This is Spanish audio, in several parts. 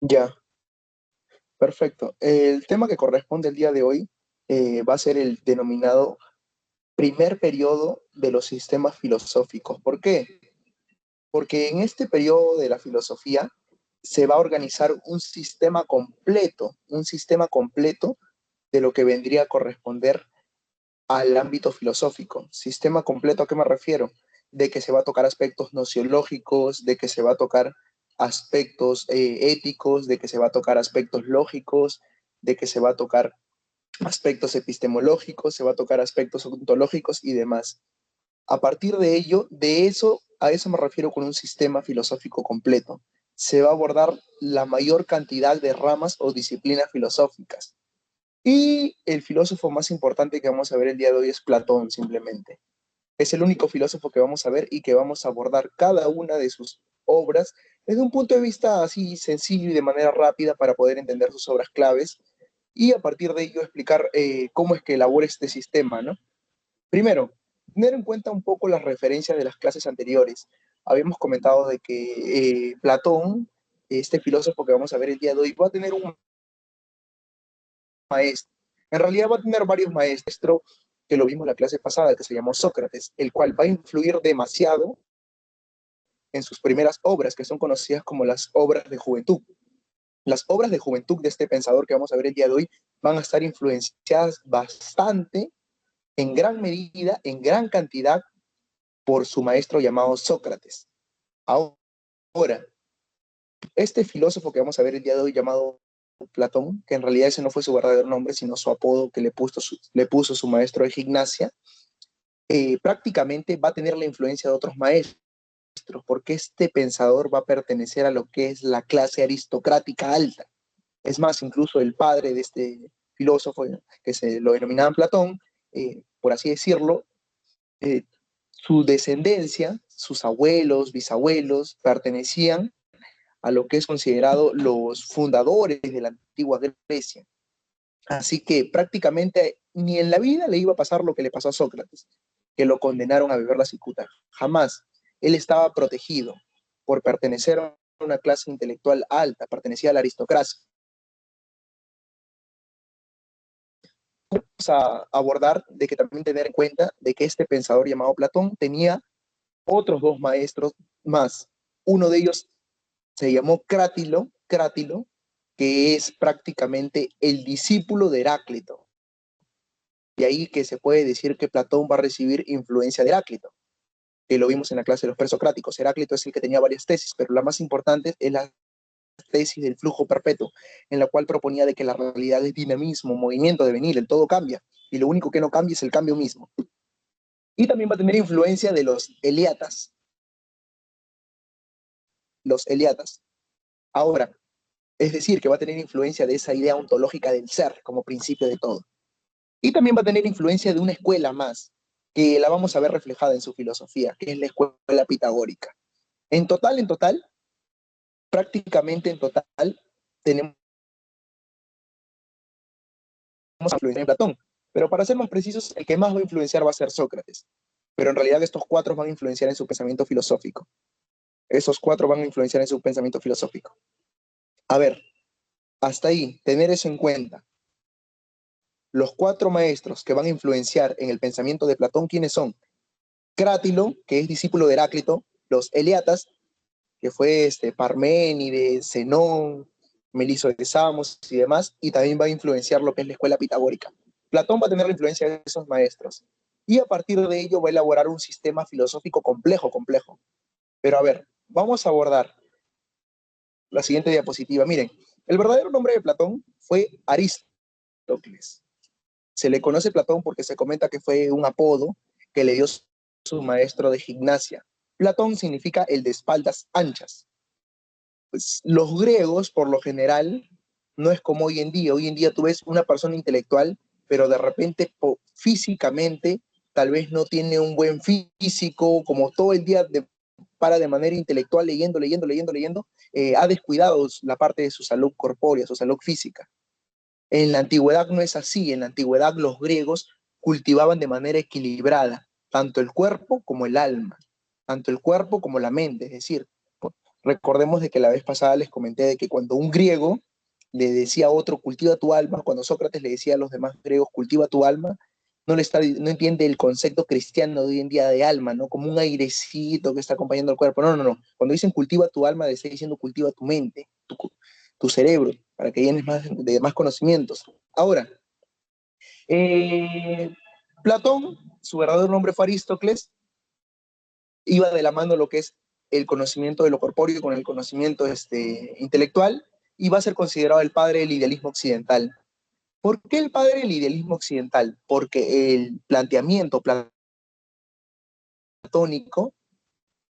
Ya, perfecto. El tema que corresponde el día de hoy va a ser el denominado primer periodo de los sistemas filosóficos. ¿Por qué? Porque en este periodo de la filosofía se va a organizar un sistema completo de lo que vendría a corresponder al ámbito filosófico. Sistema completo, ¿a qué me refiero? De que se va a tocar aspectos nociológicos, de que se va a tocar aspectos éticos, de que se va a tocar aspectos lógicos, de que se va a tocar aspectos epistemológicos, se va a tocar aspectos ontológicos y demás. A partir de ello, a eso me refiero con un sistema filosófico completo. Se va a abordar la mayor cantidad de ramas o disciplinas filosóficas. Y el filósofo más importante que vamos a ver el día de hoy es Platón, simplemente. Es el único filósofo que vamos a ver y que vamos a abordar cada una de sus obras desde un punto de vista así sencillo y de manera rápida para poder entender sus obras claves y a partir de ello explicar cómo es que elabora este sistema, ¿no? Primero, tener en cuenta un poco las referencias de las clases anteriores. Habíamos comentado de que Platón, este filósofo que vamos a ver el día de hoy, va a tener un maestro. En realidad va a tener varios maestros que lo vimos en la clase pasada, que se llamó Sócrates, el cual va a influir demasiado en sus primeras obras, que son conocidas como las obras de juventud. Las obras de juventud de este pensador que vamos a ver el día de hoy van a estar influenciadas bastante, en gran medida, en gran cantidad, por su maestro llamado Sócrates. Ahora, este filósofo que vamos a ver el día de hoy llamado Platón, que en realidad ese no fue su verdadero nombre, sino su apodo que le puso su maestro de gimnasia, prácticamente va a tener la influencia de otros maestros, porque este pensador va a pertenecer a lo que es la clase aristocrática alta. Es más, incluso el padre de este filósofo, que se lo denominaban Platón, por así decirlo, eh, su descendencia, sus abuelos, bisabuelos, pertenecían a lo que es considerado los fundadores de la antigua Grecia. Así que prácticamente ni en la vida le iba a pasar lo que le pasó a Sócrates, que lo condenaron a beber la cicuta. Jamás. Él estaba protegido por pertenecer a una clase intelectual alta, pertenecía a la aristocracia. Vamos a abordar de que también tener en cuenta de que este pensador llamado Platón tenía otros dos maestros más. Uno de ellos se llamó Crátilo, que es prácticamente el discípulo de Heráclito. Y ahí que se puede decir que Platón va a recibir influencia de Heráclito, que lo vimos en la clase de los presocráticos. Heráclito es el que tenía varias tesis, pero la más importante es la tesis del flujo perpetuo, en la cual proponía de que la realidad es dinamismo, movimiento, devenir, el todo cambia, y lo único que no cambia es el cambio mismo. Y también va a tener influencia de los Eliatas. Ahora, es decir, que va a tener influencia de esa idea ontológica del ser como principio de todo. Y también va a tener influencia de una escuela más, que la vamos a ver reflejada en su filosofía, que es la escuela pitagórica. En total, prácticamente en total, tenemos influencia en Platón. Pero para ser más precisos, el que más va a influenciar va a ser Sócrates. Pero en realidad estos cuatro van a influenciar en su pensamiento filosófico. Esos cuatro van a influenciar en su pensamiento filosófico. A ver, hasta ahí, tener eso en cuenta. Los cuatro maestros que van a influenciar en el pensamiento de Platón, ¿quiénes son? Crátilo, que es discípulo de Heráclito, los Eliatas, que fue Parménides, Zenón, Meliso de Samos y demás, y también va a influenciar lo que es la escuela pitagórica. Platón va a tener la influencia de esos maestros, y a partir de ello va a elaborar un sistema filosófico complejo. Pero a ver, vamos a abordar la siguiente diapositiva. Miren, el verdadero nombre de Platón fue Aristóteles. Se le conoce Platón porque se comenta que fue un apodo que le dio su maestro de gimnasia. Platón significa el de espaldas anchas. Pues, los griegos, por lo general, no es como hoy en día. Hoy en día tú ves una persona intelectual, pero de repente físicamente tal vez no tiene un buen físico, como todo el día para de manera intelectual leyendo, ha descuidado la parte de su salud corpórea, su salud física. En la antigüedad no es así. En la antigüedad los griegos cultivaban de manera equilibrada tanto el cuerpo como el alma, tanto el cuerpo como la mente. Es decir, Recordemos de que la vez pasada les comenté de que cuando un griego le decía a otro, cultiva tu alma, cuando Sócrates le decía a los demás griegos, cultiva tu alma, no entiende el concepto cristiano de hoy en día de alma, ¿no? Como un airecito que está acompañando al cuerpo. No, no, no. Cuando dicen cultiva tu alma, le está diciendo cultiva tu mente, tu cerebro, para que llenes de más conocimientos. Ahora, eh, Platón, su verdadero nombre fue Aristócles, iba de la mano lo que es el conocimiento de lo corpóreo con el conocimiento intelectual, y va a ser considerado el padre del idealismo occidental. ¿Por qué el padre del idealismo occidental? Porque el planteamiento platónico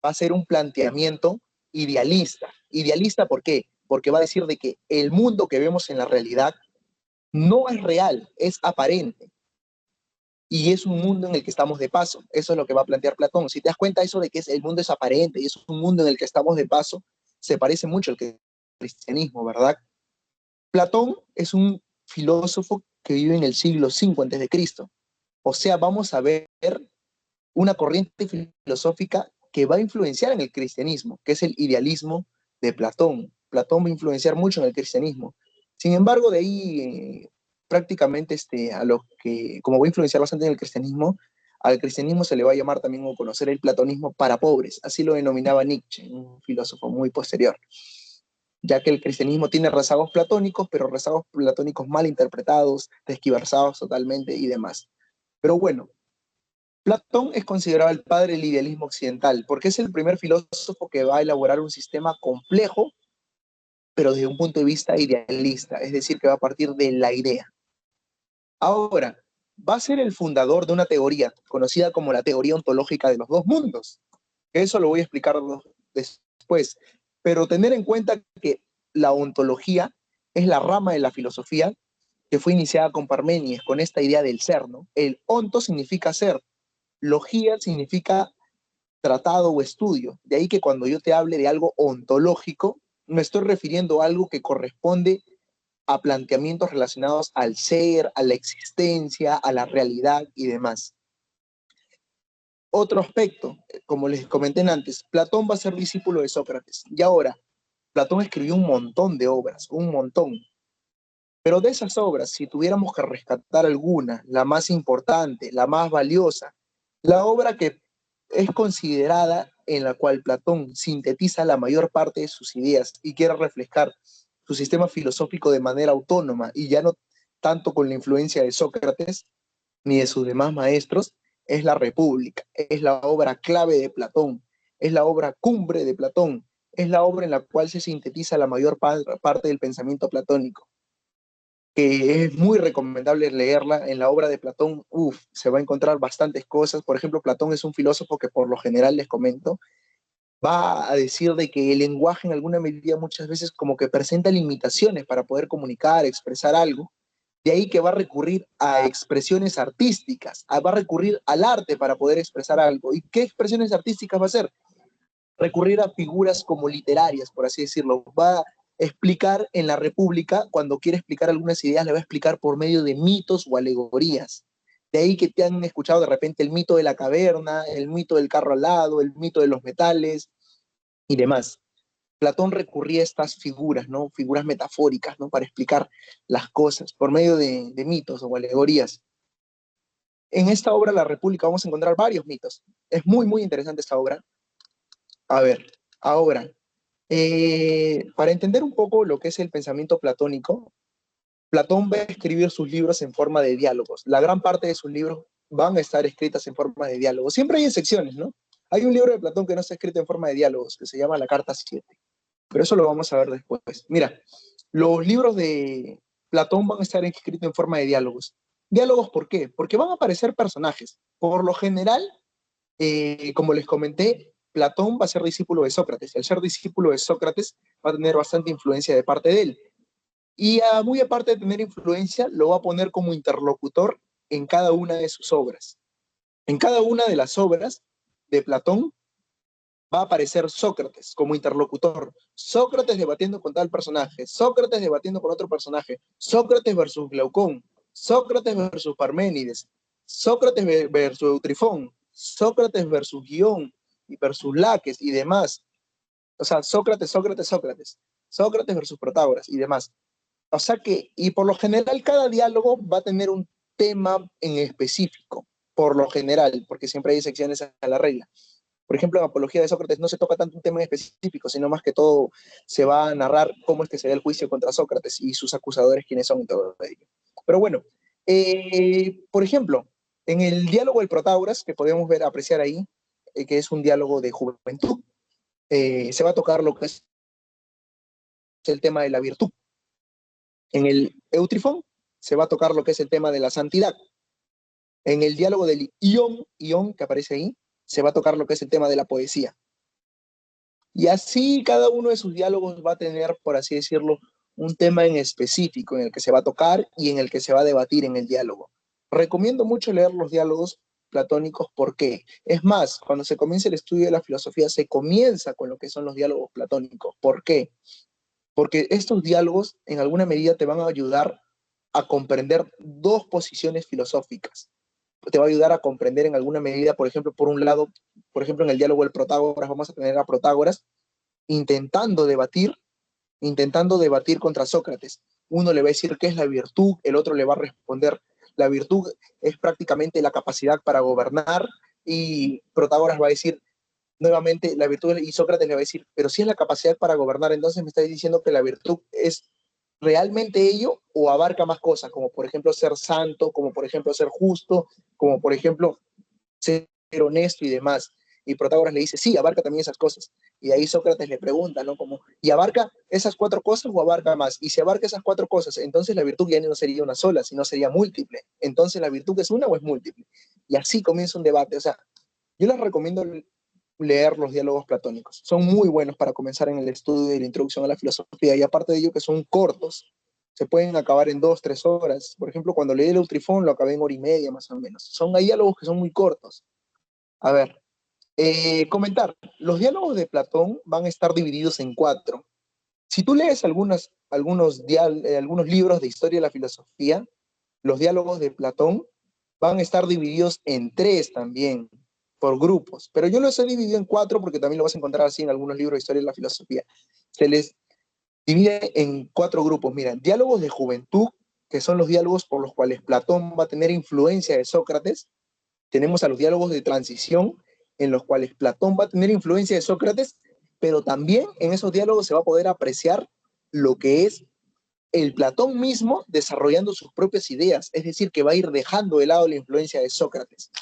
va a ser un planteamiento idealista. ¿Idealista por qué? Porque va a decir de que el mundo que vemos en la realidad no es real, es aparente. Y es un mundo en el que estamos de paso. Eso es lo que va a plantear Platón. Si te das cuenta, eso de que el mundo es aparente y es un mundo en el que estamos de paso, se parece mucho al cristianismo, ¿verdad? Platón es un filósofo que vive en el siglo V antes de Cristo. O sea, vamos a ver una corriente filosófica que va a influenciar en el cristianismo, que es el idealismo de Platón. Platón va a influenciar mucho en el cristianismo. Sin embargo, de ahí prácticamente a los que, como va a influenciar bastante en el cristianismo, al cristianismo se le va a llamar también o conocer el platonismo para pobres, así lo denominaba Nietzsche, un filósofo muy posterior, ya que el cristianismo tiene rezagos platónicos, pero rezagos platónicos mal interpretados, desquiversados totalmente y demás. Pero bueno, Platón es considerado el padre del idealismo occidental, porque es el primer filósofo que va a elaborar un sistema complejo, pero desde un punto de vista idealista, es decir, que va a partir de la idea. Ahora, va a ser el fundador de una teoría conocida como la teoría ontológica de los dos mundos. Eso lo voy a explicar después, pero tener en cuenta que la ontología es la rama de la filosofía que fue iniciada con Parménides, con esta idea del ser, ¿no? El onto significa ser, logía significa tratado o estudio. De ahí que cuando yo te hable de algo ontológico, me estoy refiriendo a algo que corresponde a planteamientos relacionados al ser, a la existencia, a la realidad y demás. Otro aspecto, como les comenté antes, Platón va a ser discípulo de Sócrates. Y ahora, Platón escribió un montón de obras, un montón. Pero de esas obras, si tuviéramos que rescatar alguna, la más importante, la más valiosa, la obra que es considerada en la cual Platón sintetiza la mayor parte de sus ideas y quiere reflejar su sistema filosófico de manera autónoma y ya no tanto con la influencia de Sócrates ni de sus demás maestros, es la República, es la obra clave de Platón, es la obra cumbre de Platón, es la obra en la cual se sintetiza la mayor parte del pensamiento platónico, que es muy recomendable leerla. En la obra de Platón, se va a encontrar bastantes cosas. Por ejemplo, Platón es un filósofo que por lo general, les comento, va a decir de que el lenguaje en alguna medida muchas veces como que presenta limitaciones para poder comunicar, expresar algo. De ahí que va a recurrir a expresiones artísticas, va a recurrir al arte para poder expresar algo. ¿Y qué expresiones artísticas va a hacer? Recurrir a figuras como literarias, por así decirlo. Va a explicar en la República, cuando quiere explicar algunas ideas, le va a explicar por medio de mitos o alegorías. De ahí que te han escuchado de repente el mito de la caverna, el mito del carro al lado, el mito de los metales y demás. Platón recurría a estas figuras, ¿no? Figuras metafóricas, ¿no? Para explicar las cosas por medio de mitos o alegorías. En esta obra, La República, vamos a encontrar varios mitos. Es muy, muy interesante esta obra. A ver, ahora, para entender un poco lo que es el pensamiento platónico, Platón va a escribir sus libros en forma de diálogos. La gran parte de sus libros van a estar escritas en forma de diálogos. Siempre hay excepciones, ¿no? Hay un libro de Platón que no está escrito en forma de diálogos, que se llama La Carta 7. Pero eso lo vamos a ver después. Mira, los libros de Platón van a estar escritos en forma de diálogos. ¿Diálogos por qué? Porque van a aparecer personajes. Por lo general, como les comenté, Platón va a ser discípulo de Sócrates. Al ser discípulo de Sócrates, va a tener bastante influencia de parte de él. Y muy aparte de tener influencia, lo va a poner como interlocutor en cada una de sus obras. En cada una de las obras de Platón va a aparecer Sócrates como interlocutor. Sócrates debatiendo con tal personaje, Sócrates debatiendo con otro personaje, Sócrates versus Glaucón, Sócrates versus Parménides, Sócrates versus Eutrifón, Sócrates versus Guión y versus Laques y demás. O sea, Sócrates, Sócrates, Sócrates. Sócrates versus Protágoras y demás. O sea que, y por lo general, cada diálogo va a tener un tema en específico, por lo general, porque siempre hay excepciones a la regla. Por ejemplo, en Apología de Sócrates no se toca tanto un tema en específico, sino más que todo se va a narrar cómo es que se da el juicio contra Sócrates y sus acusadores, quiénes son y todo ello. Pero bueno, por ejemplo, en el diálogo del Protágoras, que podemos ver, apreciar ahí, que es un diálogo de juventud, se va a tocar lo que es el tema de la virtud. En el Eutrifón se va a tocar lo que es el tema de la santidad. En el diálogo del Ión, que aparece ahí, se va a tocar lo que es el tema de la poesía. Y así cada uno de sus diálogos va a tener, por así decirlo, un tema en específico en el que se va a tocar y en el que se va a debatir en el diálogo. Recomiendo mucho leer los diálogos platónicos porque, es más, cuando se comienza el estudio de la filosofía, se comienza con lo que son los diálogos platónicos. ¿Por qué? Porque estos diálogos en alguna medida te van a ayudar a comprender dos posiciones filosóficas. Te va a ayudar a comprender en alguna medida, por ejemplo, por un lado, por ejemplo, en el diálogo del Protágoras vamos a tener a Protágoras intentando debatir, intentando debatir contra Sócrates. Uno le va a decir qué es la virtud, el otro le va a responder, la virtud es prácticamente la capacidad para gobernar, y Protágoras va a decir nuevamente la virtud, y Sócrates le va a decir, pero si es la capacidad para gobernar, entonces me estáis diciendo que la virtud es realmente ello o abarca más cosas, como por ejemplo ser santo, como por ejemplo ser justo, como por ejemplo ser honesto y demás. Y Protágoras le dice, sí, abarca también esas cosas. Y ahí Sócrates le pregunta, ¿no? Como, ¿y abarca esas cuatro cosas o abarca más? Y si abarca esas cuatro cosas, entonces la virtud ya no sería una sola, sino sería múltiple. Entonces, ¿la virtud es una o es múltiple? Y así comienza un debate. O sea, yo les recomiendo leer los diálogos platónicos. Son muy buenos para comenzar en el estudio y la introducción a la filosofía. Y aparte de ello, que son cortos, se pueden acabar en 2, 3 horas. Por ejemplo, cuando leí el Eutrifón, lo acabé en hora y media más o menos. Hay diálogos que son muy cortos. A ver, comentar, los diálogos de Platón van a estar divididos en cuatro. Si tú lees algunos libros de historia de la filosofía, los diálogos de Platón van a estar divididos en tres también, por grupos. Pero yo los he dividido en cuatro porque también lo vas a encontrar así en algunos libros de historia de la filosofía. Se les divide en cuatro grupos. Mira, diálogos de juventud, que son los diálogos por los cuales Platón va a tener influencia de Sócrates. Tenemos a los diálogos de transición, en los cuales Platón va a tener influencia de Sócrates, pero también en esos diálogos se va a poder apreciar lo que es el Platón mismo desarrollando sus propias ideas, es decir, que va a ir dejando de lado la influencia de Sócrates.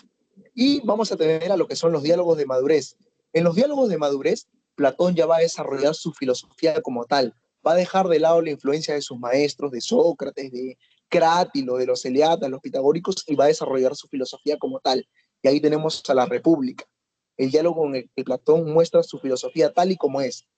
Y vamos a tener a lo que son los diálogos de madurez. En los diálogos de madurez, Platón ya va a desarrollar su filosofía como tal, va a dejar de lado la influencia de sus maestros, de Sócrates, de Crátilo, de los eleatas, los pitagóricos, y va a desarrollar su filosofía como tal. Y ahí tenemos a la República, el diálogo en el que Platón muestra su filosofía tal y como es.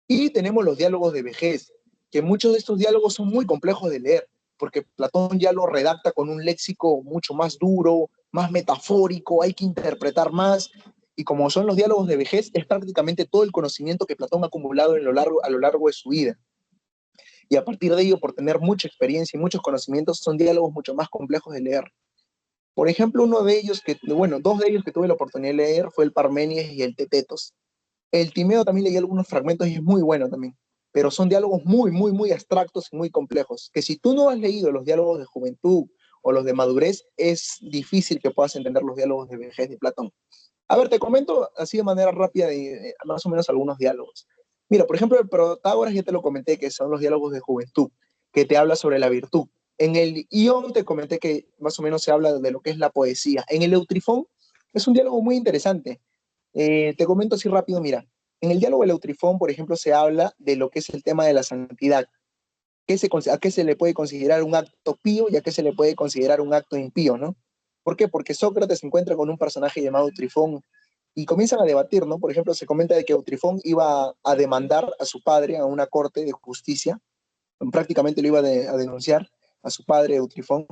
Y tenemos los diálogos de vejez, que muchos de estos diálogos son muy complejos de leer, porque Platón ya lo redacta con un léxico mucho más duro, más metafórico, hay que interpretar más, y como son los diálogos de vejez, es prácticamente todo el conocimiento que Platón ha acumulado a lo largo de su vida. Y a partir de ello, por tener mucha experiencia y muchos conocimientos, son diálogos mucho más complejos de leer. Por ejemplo, dos de ellos que tuve la oportunidad de leer fue el Parménides y el Tetetos. El Timeo también leí algunos fragmentos y es muy bueno también, pero son diálogos muy, muy, muy abstractos y muy complejos, que si tú no has leído los diálogos de juventud o los de madurez, es difícil que puedas entender los diálogos de vejez de Platón. A ver, te comento así de manera rápida más o menos algunos diálogos. Mira, por ejemplo, el Protágoras ya te lo comenté, que son los diálogos de juventud, que te habla sobre la virtud. En el Ión te comenté que más o menos se habla de lo que es la poesía. En el Eutrifón es un diálogo muy interesante. Te comento así rápido, mira, en el diálogo del Eutrifón, por ejemplo, se habla de lo que es el tema de la santidad. ¿A qué se le puede considerar un acto pío y a qué se le puede considerar un acto impío, ¿no? ¿Por qué? Porque Sócrates se encuentra con un personaje llamado Eutrifón y comienzan a debatir, ¿no? Por ejemplo, se comenta de que Eutrifón iba a demandar a su padre a una corte de justicia, prácticamente lo iba a denunciar a su padre Eutrifón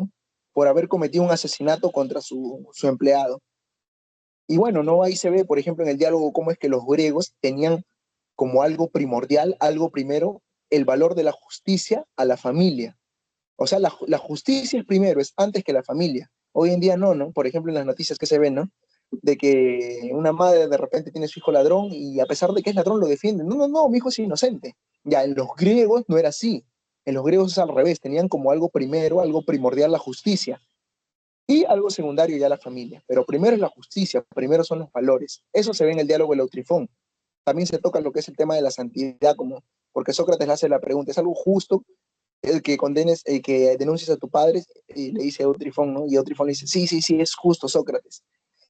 por haber cometido un asesinato contra su empleado. Y bueno, ¿no? Ahí se ve, por ejemplo, en el diálogo cómo es que los griegos tenían como algo primordial, algo primero, el valor de la justicia a la familia. O sea, la justicia es primero, es antes que la familia. Hoy en día no, ¿no? Por ejemplo, en las noticias que se ven, ¿no? de que una madre de repente tiene su hijo ladrón y a pesar de que es ladrón lo defiende. No, no, no, mi hijo es inocente. Ya, en los griegos no era así. En los griegos es al revés, tenían como algo primero, algo primordial la justicia y algo secundario ya la familia. Pero primero es la justicia, primero son los valores. Eso se ve en el diálogo de Lautrifón. También se toca lo que es el tema de la santidad, como, porque Sócrates le hace la pregunta, ¿es algo justo el que condenes, el que denuncies a tu padre? Y le dice a Eutrifón, ¿no? Y Eutrifón le dice, sí, sí, sí, es justo, Sócrates.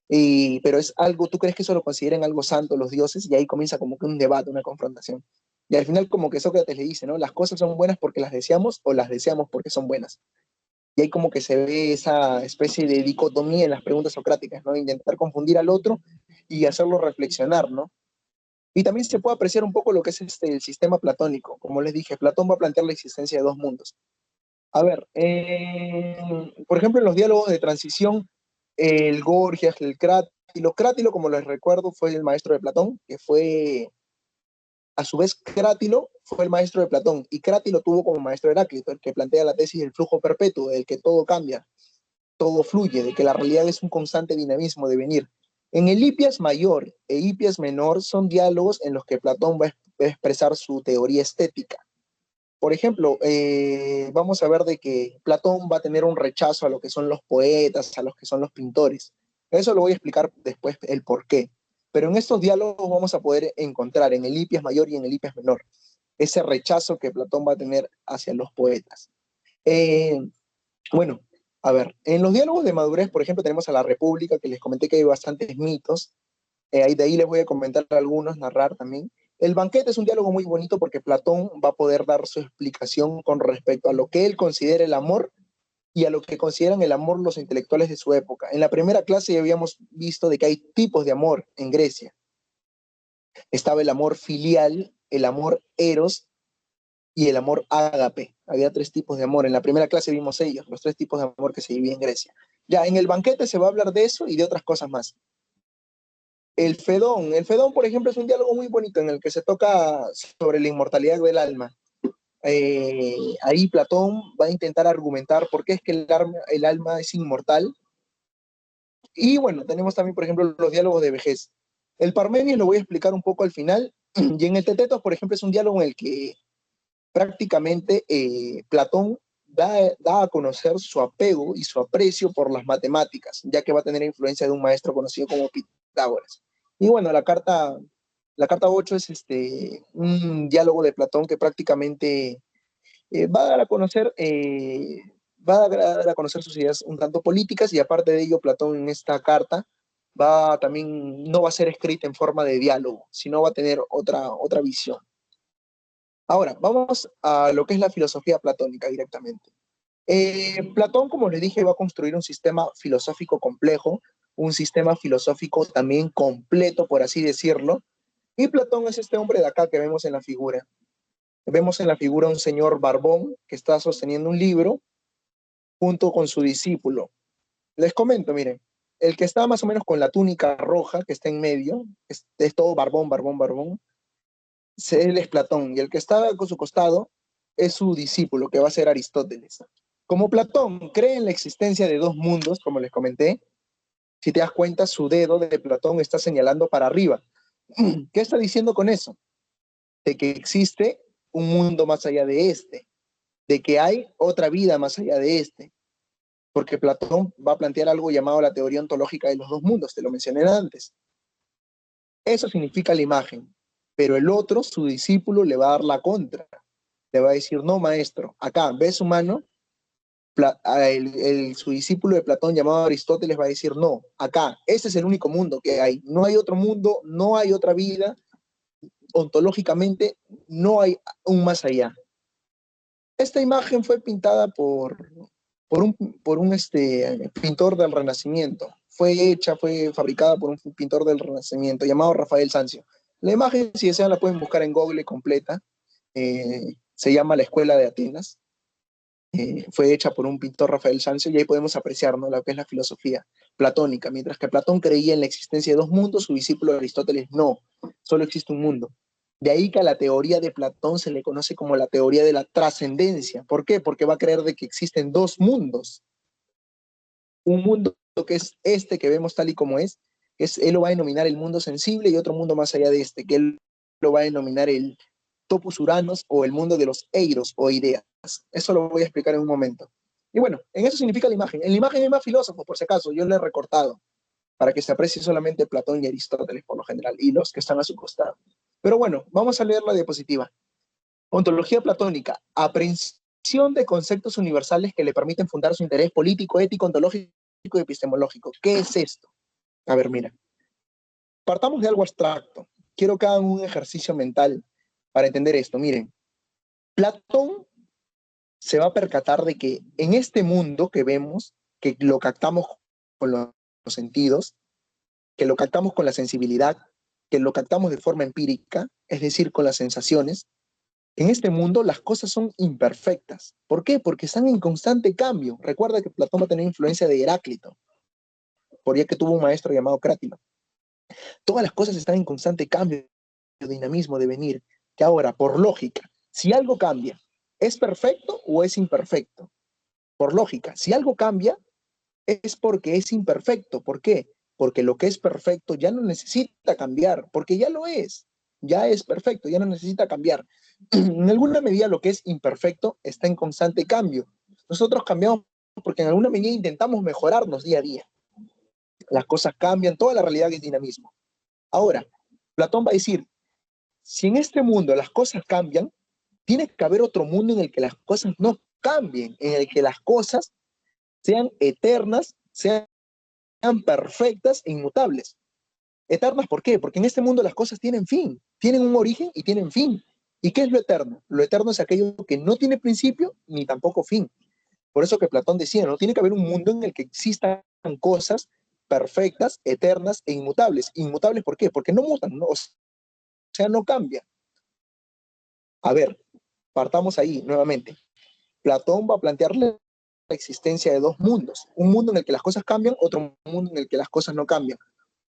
Pero es algo, ¿tú crees que eso lo consideren algo santo los dioses? Y ahí comienza como que un debate, una confrontación. Y al final como que Sócrates le dice, ¿no? Las cosas son buenas porque las deseamos o las deseamos porque son buenas. Y ahí como que se ve esa especie de dicotomía en las preguntas socráticas, ¿no? Intentar confundir al otro y hacerlo reflexionar, ¿no? Y también se puede apreciar un poco lo que es el sistema platónico. Como les dije, Platón va a plantear la existencia de dos mundos. A ver, por ejemplo, en los diálogos de transición, el Gorgias, el Crátilo, Crátilo, como les recuerdo, fue el maestro de Platón, que fue, a su vez, Crátilo fue el maestro de Platón, y Crátilo tuvo como maestro Heráclito, el que plantea la tesis del flujo perpetuo, del que todo cambia, todo fluye, de que la realidad es un constante dinamismo de venir. En el Hipias mayor e Hipias menor son diálogos en los que Platón va a expresar su teoría estética. Por ejemplo, vamos a ver de que Platón va a tener un rechazo a lo que son los poetas, a los que son los pintores. Eso lo voy a explicar después el por qué. Pero en estos diálogos vamos a poder encontrar en el Hipias mayor y en el Hipias menor ese rechazo que Platón va a tener hacia los poetas. Eh, bueno, a ver, en los diálogos de madurez, por ejemplo, tenemos a la República, que les comenté que hay bastantes mitos. De ahí les voy a comentar algunos, narrar también. El banquete es un diálogo muy bonito porque Platón va a poder dar su explicación con respecto a lo que él considera el amor y a lo que consideran el amor los intelectuales de su época. En la primera clase ya habíamos visto de que hay tipos de amor en Grecia. Estaba el amor filial, el amor eros y el amor ágape. Había tres tipos de amor. En la primera clase vimos ellos, los tres tipos de amor que se vivían en Grecia. Ya en el banquete se va a hablar de eso y de otras cosas más. El Fedón, por ejemplo, es un diálogo muy bonito en el que se toca sobre la inmortalidad del alma. Ahí Platón va a intentar argumentar por qué es que el alma es inmortal. Y bueno, tenemos también, por ejemplo, los diálogos de vejez. El Parmenides lo voy a explicar un poco al final. Y en el Tetetos, por ejemplo, es un diálogo en el que prácticamente Platón da a conocer su apego y su aprecio por las matemáticas, ya que va a tener influencia de un maestro conocido como Pitágoras. Y bueno, la carta 8 es un diálogo de Platón que prácticamente va a dar a conocer, sus ideas un tanto políticas y aparte de ello, Platón en esta carta también no va a ser escrita en forma de diálogo, sino va a tener otra visión. Ahora, vamos a lo que es la filosofía platónica directamente. Platón, como les dije, va a construir un sistema filosófico complejo, un sistema filosófico también completo, por así decirlo, y Platón es este hombre de acá que vemos en la figura. Vemos en la figura un señor barbón que está sosteniendo un libro junto con su discípulo. Les comento, miren, el que está más o menos con la túnica roja, que está en medio, es todo barbón, barbón, barbón, él es Platón, y el que está con su costado es su discípulo, que va a ser Aristóteles. Como Platón cree en la existencia de dos mundos, como les comenté, si te das cuenta, su dedo de Platón está señalando para arriba. ¿Qué está diciendo con eso? De que existe un mundo más allá de este, de que hay otra vida más allá de este, porque Platón va a plantear algo llamado la teoría ontológica de los dos mundos, te lo mencioné antes. Eso significa la imagen, pero el otro, su discípulo, le va a dar la contra. Le va a decir, no, maestro, acá, ¿ves su mano? Su discípulo de Platón llamado Aristóteles va a decir, no, acá, ese es el único mundo que hay. No hay otro mundo, no hay otra vida. Ontológicamente, no hay un más allá. Esta imagen fue pintada por un pintor del Renacimiento. Fue fabricada por un pintor del Renacimiento llamado Rafael Sanzio. La imagen, si desean, la pueden buscar en Google completa. Se llama La Escuela de Atenas. Fue hecha por un pintor Rafael Sanzio y ahí podemos apreciar, ¿no?, lo que es la filosofía platónica. Mientras que Platón creía en la existencia de dos mundos, su discípulo Aristóteles no, solo existe un mundo. De ahí que a la teoría de Platón se le conoce como la teoría de la trascendencia. ¿Por qué? Porque va a creer de que existen dos mundos. Un mundo que es este que vemos tal y como es, él lo va a denominar el mundo sensible, y otro mundo más allá de este, que él lo va a denominar el topus uranos o el mundo de los eidos o ideas. Eso lo voy a explicar en un momento. Y bueno, en eso significa la imagen. En la imagen hay más filósofos, por si acaso, yo lo he recortado para que se aprecie solamente Platón y Aristóteles por lo general, y los que están a su costado. Pero bueno, vamos a leer la diapositiva. Ontología platónica, aprehensión de conceptos universales que le permiten fundar su interés político, ético, ontológico y epistemológico. ¿Qué es esto? A ver, mira. Partamos de algo abstracto. Quiero que hagan un ejercicio mental para entender esto. Miren, Platón se va a percatar de que en este mundo que vemos, que lo captamos con los sentidos, que lo captamos con la sensibilidad, que lo captamos de forma empírica, es decir, con las sensaciones, en este mundo las cosas son imperfectas. ¿Por qué? Porque están en constante cambio. Recuerda que Platón va a tener influencia de Heráclito, por ya que tuvo un maestro llamado Crátilo. Todas las cosas están en constante cambio, dinamismo, devenir, que ahora, por lógica, si algo cambia, ¿es perfecto o es imperfecto? Por lógica, si algo cambia, es porque es imperfecto. ¿Por qué? Porque lo que es perfecto ya no necesita cambiar, porque ya es perfecto, ya no necesita cambiar. En alguna medida lo que es imperfecto está en constante cambio. Nosotros cambiamos porque en alguna medida intentamos mejorarnos día a día. Las cosas cambian, toda la realidad es dinamismo. Ahora, Platón va a decir, si en este mundo las cosas cambian, tiene que haber otro mundo en el que las cosas no cambien, en el que las cosas sean eternas, sean perfectas e inmutables. Eternas, ¿por qué? Porque en este mundo las cosas tienen fin, tienen un origen y tienen fin. ¿Y qué es lo eterno? Lo eterno es aquello que no tiene principio ni tampoco fin. Por eso que Platón decía, no tiene que haber un mundo en el que existan cosas perfectas, eternas e inmutables. ¿Inmutables por qué? Porque no mutan, ¿no? O sea, no cambian. A ver, partamos ahí nuevamente. Platón va a plantear la existencia de dos mundos. Un mundo en el que las cosas cambian, otro mundo en el que las cosas no cambian.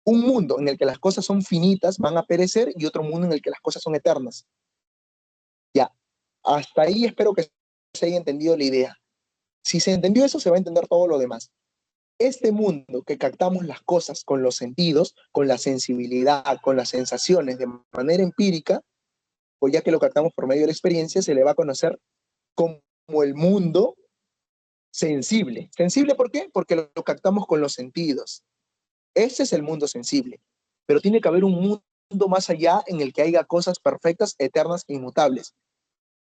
Un mundo en el que las cosas son finitas, van a perecer, y otro mundo en el que las cosas son eternas. Ya, hasta ahí espero que se haya entendido la idea. Si se entendió eso, se va a entender todo lo demás. Este mundo que captamos las cosas con los sentidos, con la sensibilidad, con las sensaciones de manera empírica, pues ya que lo captamos por medio de la experiencia, se le va a conocer como el mundo sensible. ¿Sensible por qué? Porque lo captamos con los sentidos. Ese es el mundo sensible. Pero tiene que haber un mundo más allá en el que haya cosas perfectas, eternas e inmutables.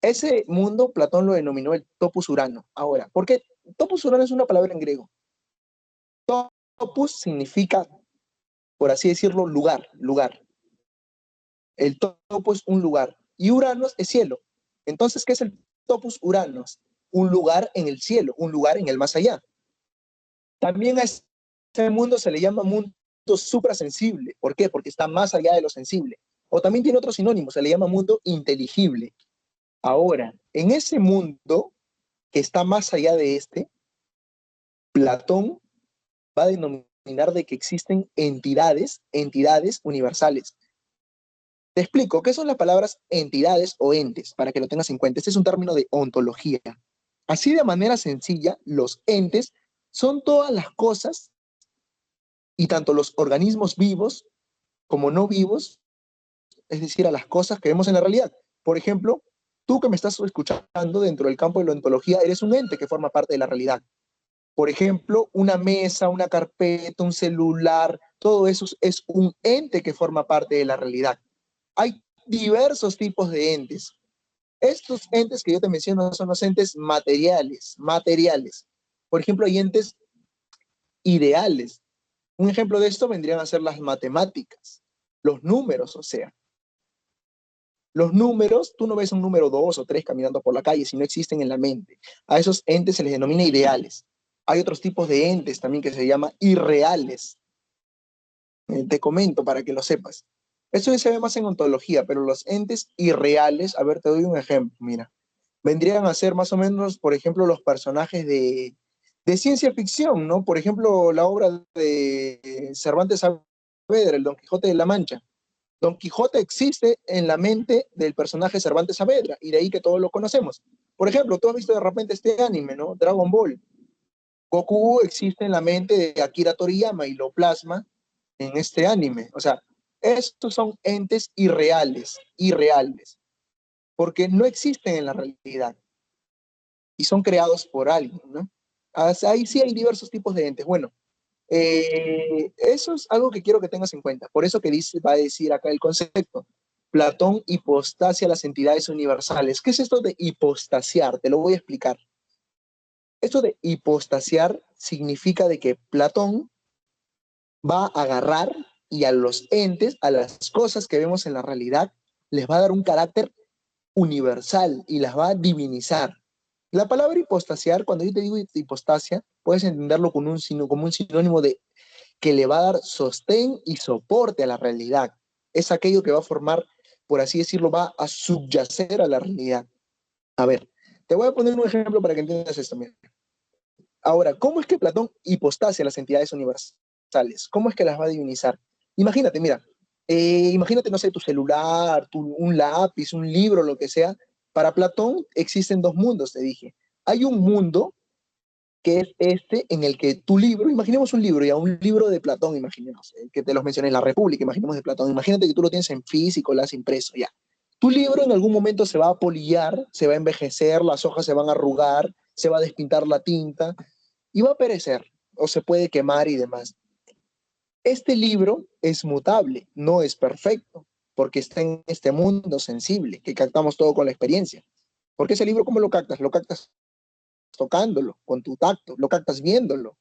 Ese mundo Platón lo denominó el topus urano. Ahora, ¿por qué? Topus urano es una palabra en griego. Topus significa, por así decirlo, lugar. El topos es un lugar y Uranos es cielo. Entonces, ¿qué es el topus Uranos? Un lugar en el cielo, un lugar en el más allá. También a este mundo se le llama mundo suprasensible. ¿Por qué? Porque está más allá de lo sensible. O también tiene otro sinónimo, se le llama mundo inteligible. Ahora, en ese mundo que está más allá de este, Platón va a denominar de que existen entidades universales. Te explico, ¿qué son las palabras entidades o entes? Para que lo tengas en cuenta. Este es un término de ontología. Así de manera sencilla, los entes son todas las cosas y tanto los organismos vivos como no vivos, es decir, a las cosas que vemos en la realidad. Por ejemplo, tú que me estás escuchando dentro del campo de la ontología, eres un ente que forma parte de la realidad. Por ejemplo, una mesa, una carpeta, un celular, todo eso es un ente que forma parte de la realidad. Hay diversos tipos de entes. Estos entes que yo te menciono son los entes materiales. Por ejemplo, hay entes ideales. Un ejemplo de esto vendrían a ser las matemáticas, los números, o sea. Los números, tú no ves un número 2 o 3 caminando por la calle, si no existen en la mente. A esos entes se les denomina ideales. Hay otros tipos de entes también que se llaman irreales. Te comento para que lo sepas. Eso se ve más en ontología, pero los entes irreales, a ver, te doy un ejemplo, mira. Vendrían a ser más o menos, por ejemplo, los personajes de ciencia ficción, ¿no? Por ejemplo, la obra de Cervantes Saavedra, el Don Quijote de la Mancha. Don Quijote existe en la mente del personaje Cervantes Saavedra, y de ahí que todos lo conocemos. Por ejemplo, tú has visto de repente este anime, ¿no? Dragon Ball. Goku existe en la mente de Akira Toriyama y lo plasma en este anime. O sea, estos son entes irreales, irreales, porque no existen en la realidad y son creados por alguien, ¿no? Ahí sí hay diversos tipos de entes. Bueno, eso es algo que quiero que tengas en cuenta. Por eso que dice, va a decir acá el concepto. Platón hipostasia las entidades universales. ¿Qué es esto de hipostasiar? Te lo voy a explicar. Esto de hipostasiar significa de que Platón va a agarrar y a los entes, a las cosas que vemos en la realidad, les va a dar un carácter universal y las va a divinizar. La palabra hipostasiar, cuando yo te digo hipostasia, puedes entenderlo como un sinónimo de que le va a dar sostén y soporte a la realidad. Es aquello que va a formar, por así decirlo, va a subyacer a la realidad. A ver, te voy a poner un ejemplo para que entiendas esto. Mira. Ahora, ¿cómo es que Platón hipostasia las entidades universales? ¿Cómo es que las va a divinizar? Imagínate, mira, imagínate, no sé, tu celular, un lápiz, un libro, lo que sea. Para Platón existen dos mundos, te dije. Hay un mundo que es este en el que tu libro, imaginemos un libro, ya un libro de Platón, imaginemos, que te los mencioné, La República, imaginemos de Platón, imagínate que tú lo tienes en físico, lo has impreso, ya. Tu libro en algún momento se va a polillar, se va a envejecer, las hojas se van a arrugar, se va a despintar la tinta y va a perecer o se puede quemar y demás. Este libro es mutable, no es perfecto, porque está en este mundo sensible, que captamos todo con la experiencia. Porque ese libro, ¿cómo lo captas? Lo captas tocándolo, con tu tacto, lo captas viéndolo,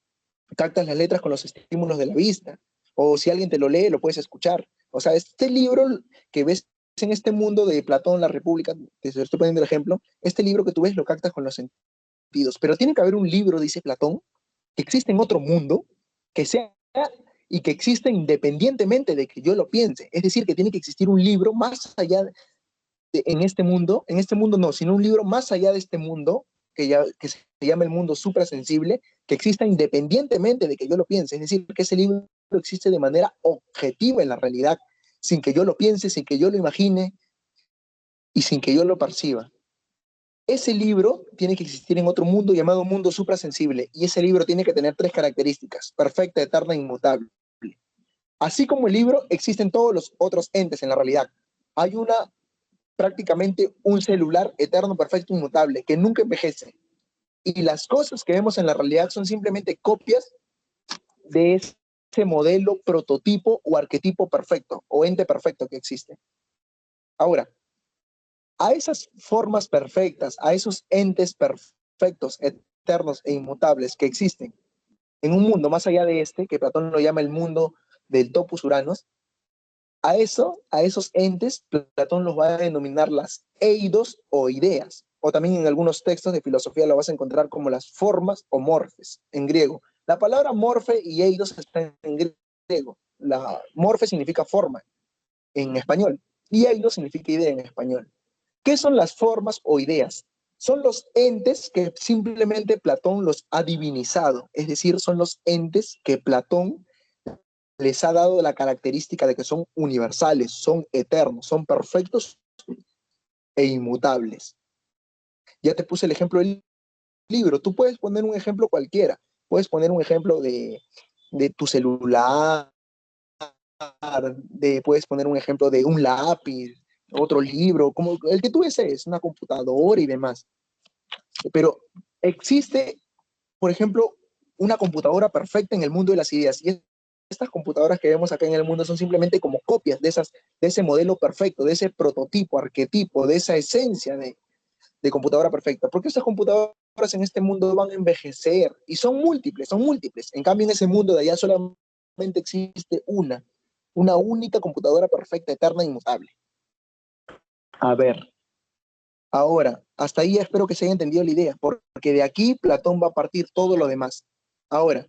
captas las letras con los estímulos de la vista, o si alguien te lo lee, lo puedes escuchar. O sea, este libro que ves en este mundo de Platón, La República, te estoy poniendo el ejemplo, este libro que tú ves lo captas con los sentidos, pero tiene que haber un libro, dice Platón, que existe en otro mundo, que sea y que exista independientemente de que yo lo piense. Es decir, que tiene que existir un libro más allá en este mundo no, sino un libro más allá de este mundo, que se llama el mundo suprasensible, que exista independientemente de que yo lo piense. Es decir, que ese libro existe de manera objetiva en la realidad, sin que yo lo piense, sin que yo lo imagine y sin que yo lo perciba. Ese libro tiene que existir en otro mundo llamado mundo suprasensible, y ese libro tiene que tener tres características: perfecta, eterna e inmutable. Así como el libro, existen todos los otros entes en la realidad. Hay prácticamente un celular eterno, perfecto, inmutable, que nunca envejece. Y las cosas que vemos en la realidad son simplemente copias de ese modelo, prototipo o arquetipo perfecto o ente perfecto que existe. Ahora, a esas formas perfectas, a esos entes perfectos, eternos e inmutables que existen en un mundo más allá de este, que Platón lo llama el mundo del topus uranos, a esos entes, Platón los va a denominar las eidos o ideas, o también en algunos textos de filosofía lo vas a encontrar como las formas o morfes en griego. La palabra morfe y eidos está en griego. La morfe significa forma en español y eidos significa idea en español. ¿Qué son las formas o ideas? Son los entes que simplemente Platón los ha divinizado, es decir, son los entes que Platón les ha dado la característica de que son universales, son eternos, son perfectos e inmutables. Ya te puse el ejemplo del libro, tú puedes poner un ejemplo cualquiera, puedes poner un ejemplo de tu celular, puedes poner un ejemplo de un lápiz, otro libro, como el que tú desees, una computadora y demás. Pero existe, por ejemplo, una computadora perfecta en el mundo de las ideas. Y estas computadoras que vemos acá en el mundo son simplemente como copias de ese modelo perfecto, de ese prototipo, arquetipo, de esa esencia de computadora perfecta. Porque estas computadoras en este mundo van a envejecer y son múltiples, son múltiples. En cambio, en ese mundo de allá solamente existe una única computadora perfecta, eterna, inmutable. A ver, ahora, hasta ahí espero que se haya entendido la idea, porque de aquí Platón va a partir todo lo demás. Ahora,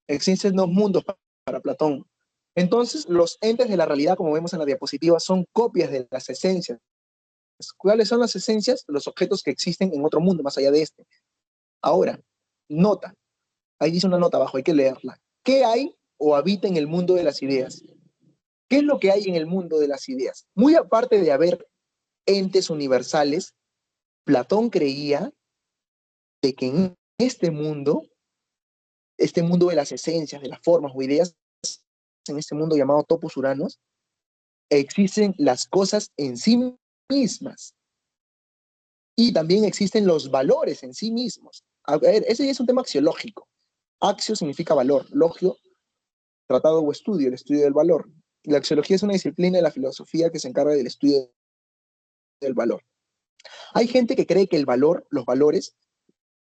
existen dos mundos para Platón. Entonces, los entes de la realidad, como vemos en la diapositiva, son copias de las esencias. ¿Cuáles son las esencias? Los objetos que existen en otro mundo, más allá de este. Ahora, nota. Ahí dice una nota abajo, hay que leerla. ¿Qué hay o habita en el mundo de las ideas? ¿Qué es lo que hay en el mundo de las ideas? Muy aparte de haber entes universales, Platón creía de que en este mundo de las esencias, de las formas o ideas, en este mundo llamado topos uranos, existen las cosas en sí mismas y también existen los valores en sí mismos. A ver, ese ya es un tema axiológico. Axio significa valor, logio, tratado o estudio, el estudio del valor. La axiología es una disciplina de la filosofía que se encarga del estudio del valor. Hay gente que cree que el valor, los valores,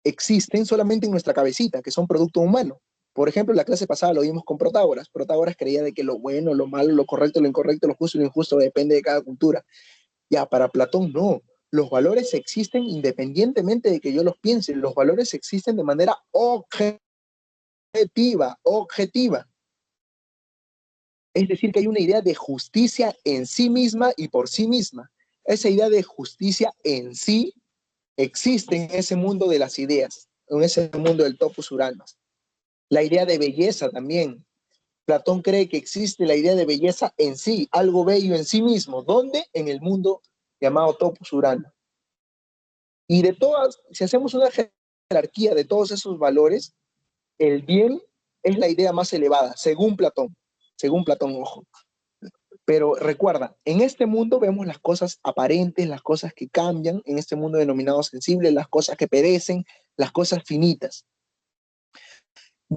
existen solamente en nuestra cabecita, que son producto humano. Por ejemplo, en la clase pasada lo vimos con Protágoras. Protágoras creía de que lo bueno, lo malo, lo correcto, lo incorrecto, lo justo y lo injusto depende de cada cultura. Ya, para Platón no. Los valores existen independientemente de que yo los piense. Los valores existen de manera objetiva. Es decir, que hay una idea de justicia en sí misma y por sí misma. Esa idea de justicia en sí existe en ese mundo de las ideas, en ese mundo del topos uranos. La idea de belleza también. Platón cree que existe la idea de belleza en sí, algo bello en sí mismo. ¿Dónde? En el mundo llamado topos urano. Y de todas, si hacemos una jerarquía de todos esos valores, el bien es la idea más elevada, según Platón, ojo. Pero recuerda, en este mundo vemos las cosas aparentes, las cosas que cambian, en este mundo denominado sensible, las cosas que perecen, las cosas finitas.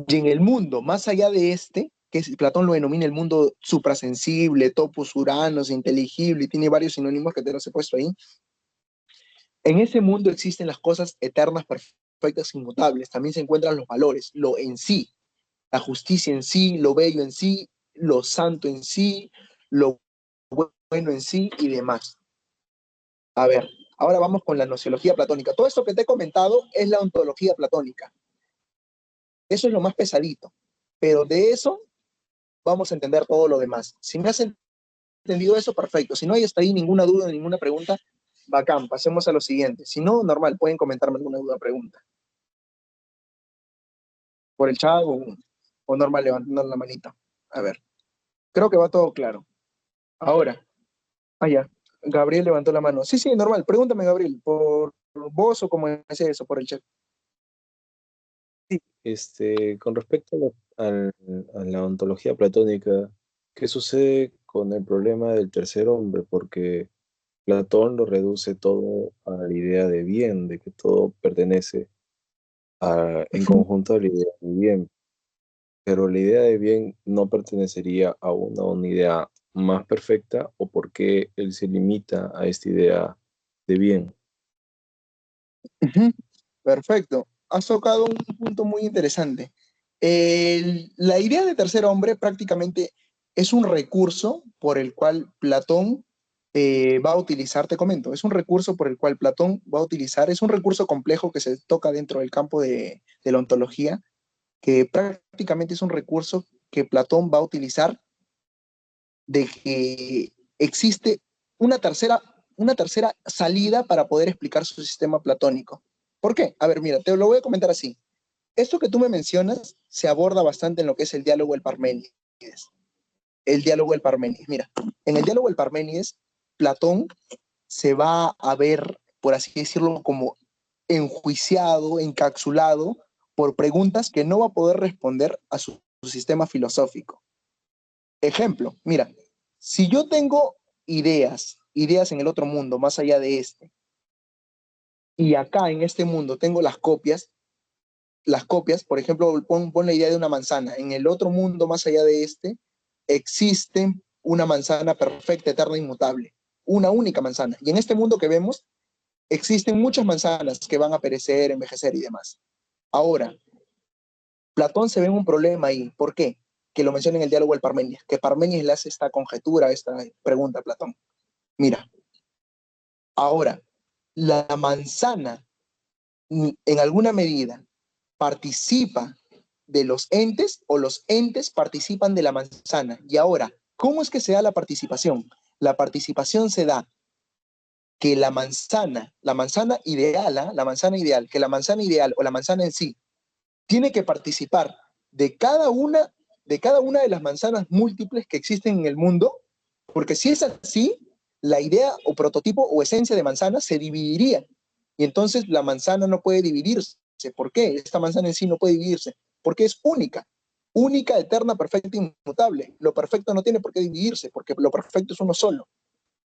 Y en el mundo más allá de este, que Platón lo denomina el mundo suprasensible, topos uranos, inteligible, y tiene varios sinónimos que te los he puesto ahí, en ese mundo existen las cosas eternas, perfectas, inmutables. También se encuentran los valores, lo en sí, la justicia en sí, lo bello en sí, lo santo en sí, lo bueno en sí y demás. A ver, ahora vamos con la nociología platónica. Todo esto que te he comentado es la ontología platónica. Eso es lo más pesadito. Pero de eso vamos a entender todo lo demás. Si me has entendido eso, perfecto. Si no hay hasta ahí ninguna duda, ninguna pregunta, bacán, pasemos a lo siguiente. Si no, normal, pueden comentarme alguna duda o pregunta. Por el chat o normal levantando la manita. A ver, creo que va todo claro. Ahora, ya, Gabriel levantó la mano. Sí, sí, normal. Pregúntame, Gabriel, por vos o como es eso, por el chat. Con respecto a la ontología platónica, ¿qué sucede con el problema del tercer hombre? Porque Platón lo reduce todo a la idea de bien, de que todo pertenece en conjunto a la idea de bien, pero la idea de bien no pertenecería a una idea más perfecta, o por qué él se limita a esta idea de bien. Perfecto. Has tocado un punto muy interesante. La idea de tercer hombre prácticamente es un recurso por el cual Platón va a utilizar, te comento, es un recurso por el cual Platón va a utilizar, es un recurso complejo que se toca dentro del campo de la ontología, que prácticamente es un recurso que Platón va a utilizar de que existe una tercera salida para poder explicar su sistema platónico. ¿Por qué? A ver, mira, te lo voy a comentar así. Esto que tú me mencionas se aborda bastante en lo que es el diálogo del Parménides. El diálogo del Parménides. Mira, en el diálogo del Parménides, Platón se va a ver, por así decirlo, como enjuiciado, encapsulado por preguntas que no va a poder responder a su sistema filosófico. Ejemplo, mira, si yo tengo ideas en el otro mundo, más allá de este, y acá en este mundo tengo las copias, por ejemplo, pon la idea de una manzana, en el otro mundo, más allá de este, existe una manzana perfecta, eterna, inmutable, una única manzana. Y en este mundo que vemos, existen muchas manzanas que van a perecer, envejecer y demás. Ahora, Platón se ve en un problema ahí. ¿Por qué? Que lo menciona en el diálogo del Parménides, que Parménides le hace esta conjetura, esta pregunta a Platón. Mira, ahora, la manzana en alguna medida participa de los entes o los entes participan de la manzana. Y ahora, ¿cómo es que se da la participación? La participación se da que la manzana ideal, ¿eh? Que la manzana ideal o la manzana en sí tiene que participar de cada una de las manzanas múltiples que existen en el mundo, porque si es así, la idea o prototipo o esencia de manzana se dividiría. Y entonces la manzana no puede dividirse. ¿Por qué? Esta manzana en sí no puede dividirse, porque es única. única, eterna, perfecta, inmutable. Lo perfecto no tiene por qué dividirse, porque lo perfecto es uno solo.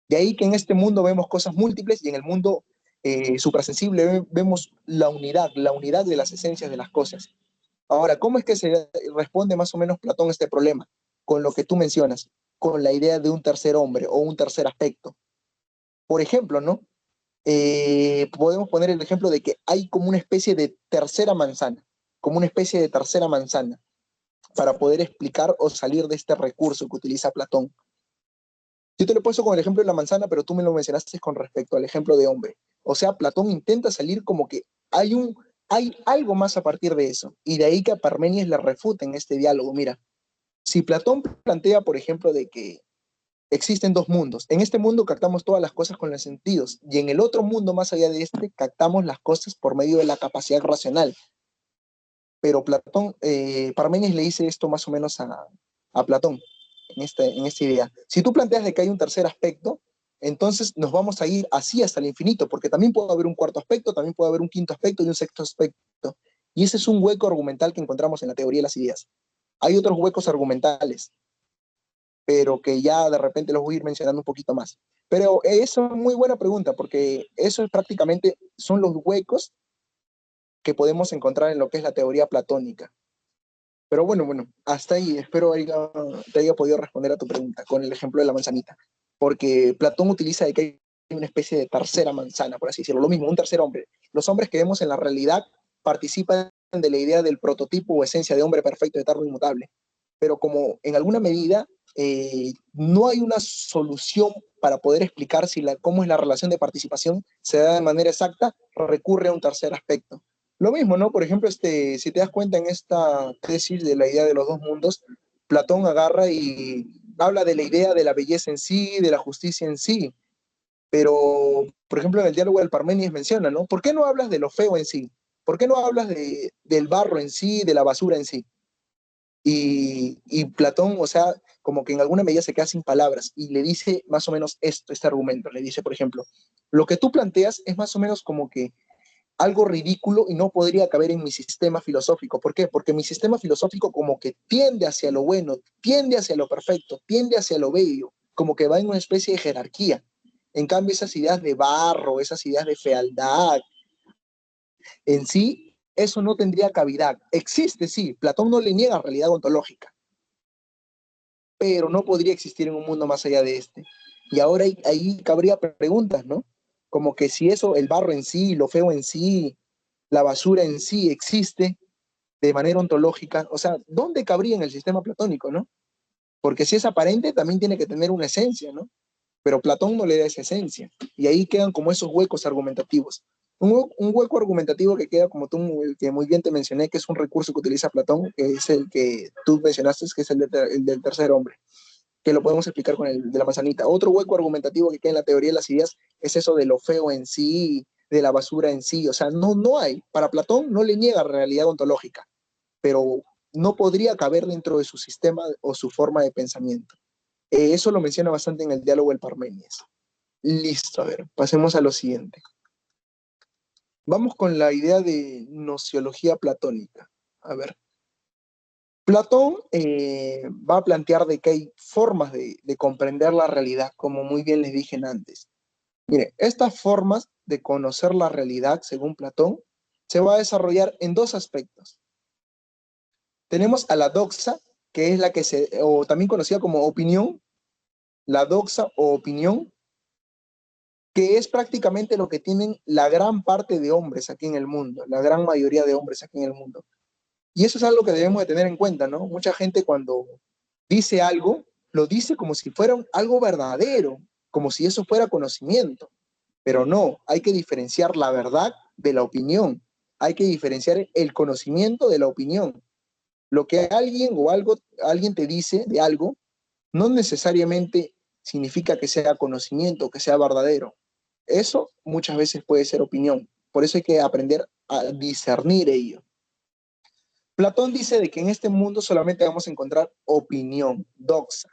De ahí que en este mundo vemos cosas múltiples y en el mundo suprasensible vemos la unidad de las esencias de las cosas. Ahora, ¿cómo es que se responde más o menos Platón a este problema? Con lo que tú mencionas, con la idea de un tercer hombre o un tercer aspecto. Por ejemplo, ¿no? Podemos poner el ejemplo de que hay como una especie de tercera manzana, como una especie de tercera manzana, para poder explicar o salir de este recurso que utiliza Platón. Yo te lo he puesto con el ejemplo de la manzana, pero tú me lo mencionaste con respecto al ejemplo de hombre. O sea, Platón intenta salir como que hay algo más a partir de eso. Y de ahí que a Parménides le refuta en este diálogo. Mira, si Platón plantea, por ejemplo, de que existen dos mundos. En este mundo captamos todas las cosas con los sentidos y en el otro mundo más allá de este captamos las cosas por medio de la capacidad racional. Pero Parménides le dice esto más o menos a Platón en esta idea. Si tú planteas de que hay un tercer aspecto, entonces nos vamos a ir así hasta el infinito, porque también puede haber un cuarto aspecto, también puede haber un quinto aspecto y un sexto aspecto. Y ese es un hueco argumental que encontramos en la teoría de las ideas. Hay otros huecos argumentales, pero que ya de repente los voy a ir mencionando un poquito más. Pero eso es muy buena pregunta, porque eso es prácticamente son los huecos que podemos encontrar en lo que es la teoría platónica. Pero bueno, hasta ahí espero te haya podido responder a tu pregunta con el ejemplo de la manzanita, porque Platón utiliza de que hay una especie de tercera manzana, por así decirlo, lo mismo, un tercer hombre. Los hombres que vemos en la realidad participan de la idea del prototipo o esencia de hombre perfecto, eterno, inmutable, pero como en alguna medida no hay una solución para poder explicar cómo es la relación de participación, se da de manera exacta, recurre a un tercer aspecto. Lo mismo, ¿no? Por ejemplo, si te das cuenta en esta tesis de la idea de los dos mundos, Platón agarra y habla de la idea de la belleza en sí, de la justicia en sí, pero, por ejemplo, en el diálogo del Parménides menciona, ¿no? ¿Por qué no hablas de lo feo en sí? ¿Por qué no hablas del barro en sí, de la basura en sí? Y Platón, o sea, como que en alguna medida se queda sin palabras y le dice más o menos este argumento. Le dice, por ejemplo, lo que tú planteas es más o menos como que algo ridículo y no podría caber en mi sistema filosófico. ¿Por qué? Porque mi sistema filosófico como que tiende hacia lo bueno, tiende hacia lo perfecto, tiende hacia lo bello, como que va en una especie de jerarquía. En cambio, esas ideas de barro, esas ideas de fealdad, en sí, eso no tendría cavidad. Existe, sí, Platón no le niega realidad ontológica, pero no podría existir en un mundo más allá de este. Y ahora ahí cabría preguntas, ¿no? Como que si eso, el barro en sí, lo feo en sí, la basura en sí existe de manera ontológica, o sea, ¿dónde cabría en el sistema platónico, no? Porque si es aparente, también tiene que tener una esencia, ¿no? Pero Platón no le da esa esencia. Y ahí quedan como esos huecos argumentativos. Un hueco argumentativo que queda, como que muy bien te mencioné, que es un recurso que utiliza Platón, que es el que tú mencionaste, que es el del tercer hombre, que lo podemos explicar con el de la manzanita. Otro hueco argumentativo que queda en la teoría de las ideas es eso de lo feo en sí, de la basura en sí. O sea, no hay. Para Platón no le niega realidad ontológica, pero no podría caber dentro de su sistema o su forma de pensamiento. Eso lo menciona bastante en el diálogo del Parménides. Listo, a ver, pasemos a lo siguiente. Vamos con la idea de nociología platónica. A ver, Platón va a plantear de que hay formas de comprender la realidad, como muy bien les dije antes. Mire, estas formas de conocer la realidad, según Platón, se va a desarrollar en dos aspectos. Tenemos a la doxa, que es la que o también conocida como opinión, la doxa o opinión, que es prácticamente lo que tienen la gran parte de hombres aquí en el mundo, la gran mayoría de hombres aquí en el mundo. Y eso es algo que debemos de tener en cuenta, ¿no? Mucha gente cuando dice algo, lo dice como si fuera algo verdadero, como si eso fuera conocimiento. Pero no, hay que diferenciar la verdad de la opinión. Hay que diferenciar el conocimiento de la opinión. Lo que alguien te dice de algo, no necesariamente significa que sea conocimiento, que sea verdadero. Eso muchas veces puede ser opinión. Por eso hay que aprender a discernir ello. Platón dice de que en este mundo solamente vamos a encontrar opinión, doxa.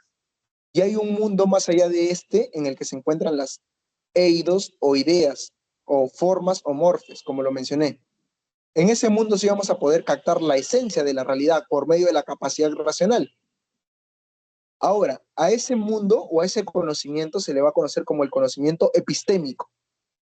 Y hay un mundo más allá de este en el que se encuentran las eidos o ideas, o formas o morfes, como lo mencioné. En ese mundo sí vamos a poder captar la esencia de la realidad por medio de la capacidad racional. Ahora, a ese mundo o a ese conocimiento se le va a conocer como el conocimiento epistémico.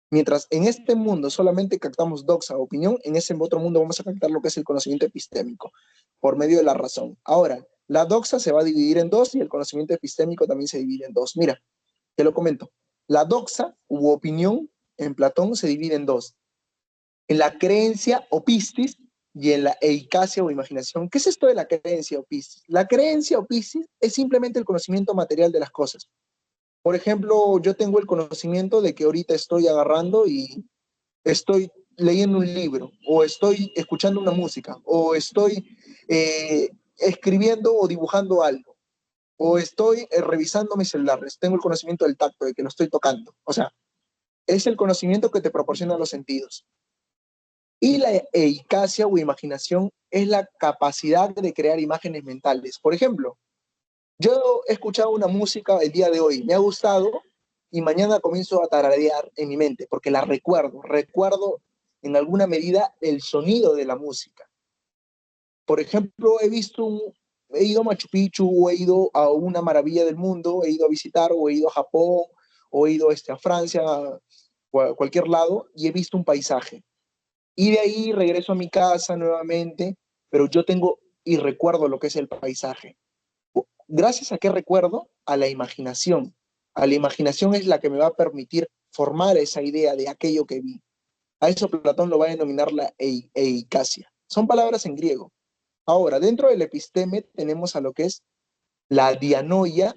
Mientras en este mundo solamente captamos doxa, opinión, en ese otro mundo vamos a captar lo que es el conocimiento epistémico, por medio de la razón. Ahora, la doxa se va a dividir en dos y el conocimiento epistémico también se divide en dos. Mira, te lo comento. La doxa u opinión en Platón se divide en dos. En la creencia o pistis y en la eicasia o imaginación. ¿Qué es esto de la creencia o pistis? La creencia o pistis es simplemente el conocimiento material de las cosas. Por ejemplo, yo tengo el conocimiento de que ahorita estoy agarrando y estoy leyendo un libro, o estoy escuchando una música, o estoy escribiendo o dibujando algo, o estoy revisando mis celulares. Tengo el conocimiento del tacto, de que lo estoy tocando. O sea, es el conocimiento que te proporcionan los sentidos. Y la eicasia o imaginación es la capacidad de crear imágenes mentales. Por ejemplo, yo he escuchado una música el día de hoy, me ha gustado y mañana comienzo a tararear en mi mente porque la recuerdo en alguna medida el sonido de la música. Por ejemplo, he ido a Machu Picchu o he ido a una maravilla del mundo, he ido a visitar o he ido a Japón o he ido a Francia o a cualquier lado y he visto un paisaje. Y de ahí regreso a mi casa nuevamente, pero yo tengo y recuerdo lo que es el paisaje. ¿Gracias a qué recuerdo? A la imaginación. A la imaginación es la que me va a permitir formar esa idea de aquello que vi. A eso Platón lo va a denominar la eicasia. Son palabras en griego. Ahora, dentro del episteme tenemos a lo que es la dianoia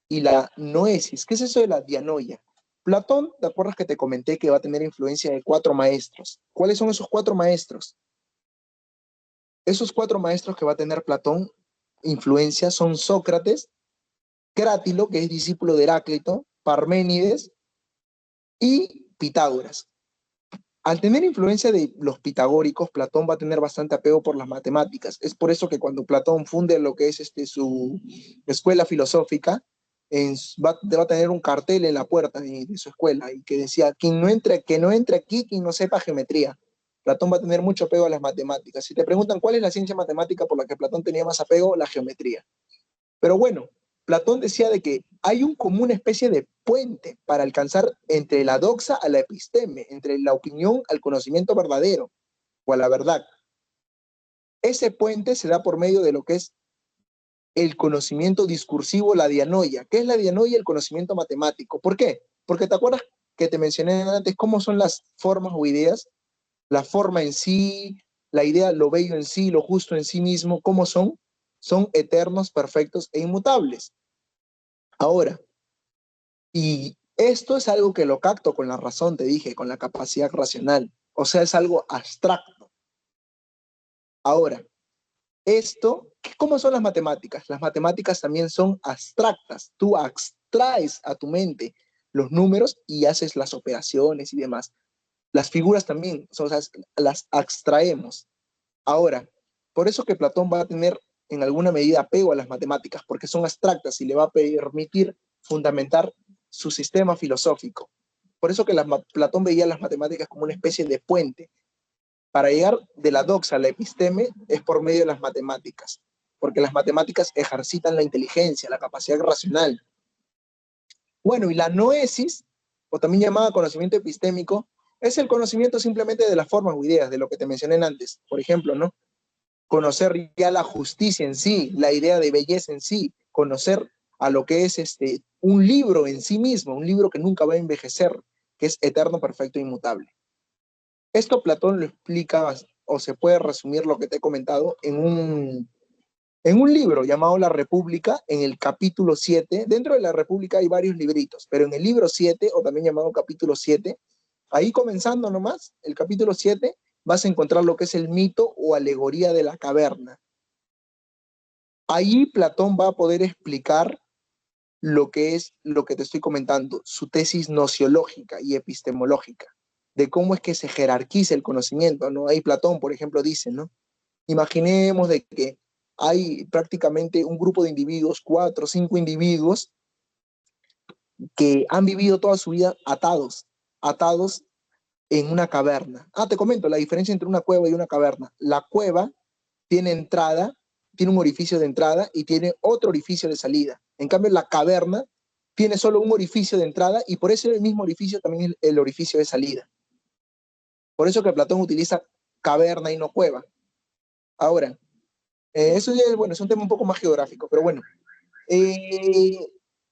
y la noesis. ¿Qué es eso de la dianoia? Platón, ¿te acuerdas que te comenté que va a tener influencia de 4 maestros? ¿Cuáles son esos 4 maestros? Esos 4 maestros que va a tener Platón influencia son Sócrates, Crátilo, que es discípulo de Heráclito, Parménides y Pitágoras. Al tener influencia de los pitagóricos, Platón va a tener bastante apego por las matemáticas. Es por eso que cuando Platón funde lo que es su escuela filosófica, va a tener un cartel en la puerta de su escuela y que decía, que no entre aquí, quien no sepa geometría. Platón va a tener mucho apego a las matemáticas. Si te preguntan cuál es la ciencia matemática por la que Platón tenía más apego, la geometría. Pero bueno, Platón decía de que hay como una especie de puente para alcanzar entre la doxa a la episteme, entre la opinión al conocimiento verdadero o a la verdad. Ese puente se da por medio de lo que es el conocimiento discursivo, la dianoia. ¿Qué es la dianoia? El conocimiento matemático. ¿Por qué? Porque te acuerdas que te mencioné antes cómo son las formas o ideas, la forma en sí, la idea, lo bello en sí, lo justo en sí mismo, ¿cómo son? Son eternos, perfectos e inmutables. Ahora, y esto es algo que lo capto con la razón, te dije, con la capacidad racional. O sea, es algo abstracto. Ahora, ¿cómo son las matemáticas? Las matemáticas también son abstractas. Tú abstraes a tu mente los números y haces las operaciones y demás. Las figuras también, o sea, las abstraemos. Ahora, por eso que Platón va a tener en alguna medida apego a las matemáticas, porque son abstractas y le va a permitir fundamentar su sistema filosófico. Por eso que Platón veía las matemáticas como una especie de puente. Para llegar de la doxa a la episteme es por medio de las matemáticas, porque las matemáticas ejercitan la inteligencia, la capacidad racional. Bueno, y la noesis, o también llamada conocimiento epistémico, es el conocimiento simplemente de las formas o ideas, de lo que te mencioné antes. Por ejemplo, ¿no? Conocer ya la justicia en sí, la idea de belleza en sí, conocer a lo que es un libro en sí mismo, un libro que nunca va a envejecer, que es eterno, perfecto e inmutable. Esto Platón lo explica, o se puede resumir lo que te he comentado, en un libro llamado La República, en el capítulo 7. Dentro de La República hay varios libritos, pero en el libro 7, o también llamado capítulo 7, ahí comenzando nomás, el capítulo 7, vas a encontrar lo que es el mito o alegoría de la caverna. Ahí Platón va a poder explicar lo que es lo que te estoy comentando, su tesis nociológica y epistemológica, de cómo es que se jerarquiza el conocimiento, ¿no? Ahí Platón, por ejemplo, dice, ¿no? Imaginemos de que hay prácticamente un grupo de individuos, 4 o 5 individuos, que han vivido toda su vida atados en una caverna. Ah, te comento la diferencia entre una cueva y una caverna. La cueva tiene entrada, tiene un orificio de entrada y tiene otro orificio de salida. En cambio, la caverna tiene solo un orificio de entrada y por ese mismo orificio también el orificio de salida. Por eso que Platón utiliza caverna y no cueva. Ahora, eso ya, bueno, es un tema un poco más geográfico, pero bueno. Eh,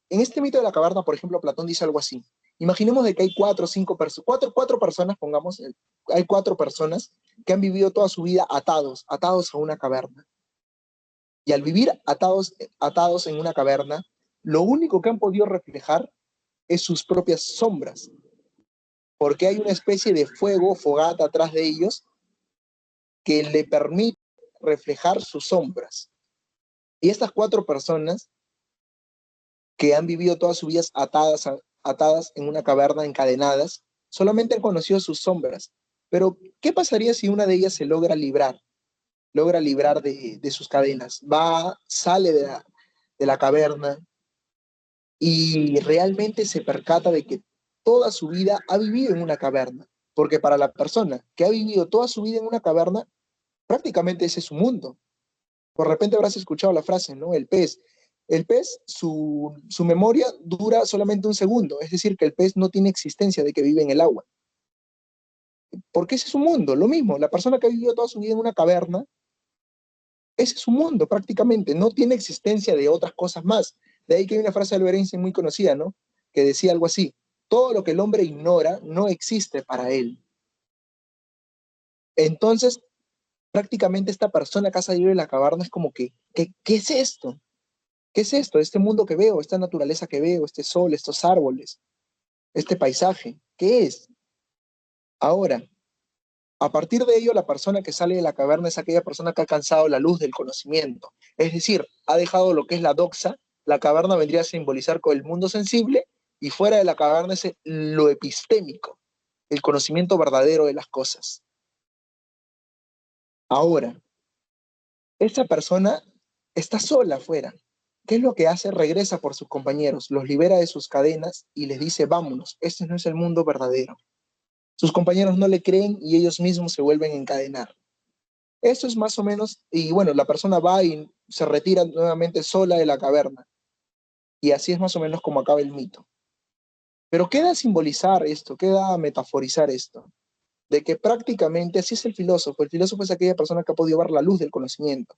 en este mito de la caverna, por ejemplo, Platón dice algo así. Imaginemos de que hay cuatro o cinco personas, cuatro personas, pongamos, hay cuatro personas que han vivido toda su vida atados a una caverna. Y al vivir atados en una caverna, lo único que han podido reflejar es sus propias sombras, porque hay una especie de fuego, fogata atrás de ellos que le permite reflejar sus sombras. Y estas cuatro personas que han vivido todas sus vidas atadas en una caverna, encadenadas, solamente han conocido sus sombras. Pero, ¿qué pasaría si una de ellas se logra librar de sus cadenas? Sale de la caverna y realmente se percata de que toda su vida ha vivido en una caverna. Porque para la persona que ha vivido toda su vida en una caverna, prácticamente ese es su mundo. Por repente habrás escuchado la frase, ¿no? El pez. El pez, su memoria dura solamente un segundo, es decir, que el pez no tiene existencia de que vive en el agua. Porque ese es su mundo, lo mismo, la persona que ha vivido toda su vida en una caverna, ese es su mundo prácticamente, no tiene existencia de otras cosas más. De ahí que hay una frase de Albert Einstein muy conocida, ¿no? Que decía algo así, todo lo que el hombre ignora no existe para él. Entonces, prácticamente esta persona que ha salido de la caverna es como que, ¿qué es esto? ¿Qué es esto? Este mundo que veo, esta naturaleza que veo, este sol, estos árboles, este paisaje, ¿qué es? Ahora, a partir de ello, la persona que sale de la caverna es aquella persona que ha alcanzado la luz del conocimiento. Es decir, ha dejado lo que es la doxa, la caverna vendría a simbolizar con el mundo sensible y fuera de la caverna es lo epistémico, el conocimiento verdadero de las cosas. Ahora, esa persona está sola afuera. ¿Qué es lo que hace? Regresa por sus compañeros, los libera de sus cadenas y les dice, vámonos, este no es el mundo verdadero. Sus compañeros no le creen y ellos mismos se vuelven a encadenar. Eso es más o menos, y bueno, la persona va y se retira nuevamente sola de la caverna. Y así es más o menos como acaba el mito. Pero queda simbolizar esto, queda metaforizar esto, de que prácticamente así es el filósofo es aquella persona que ha podido ver la luz del conocimiento,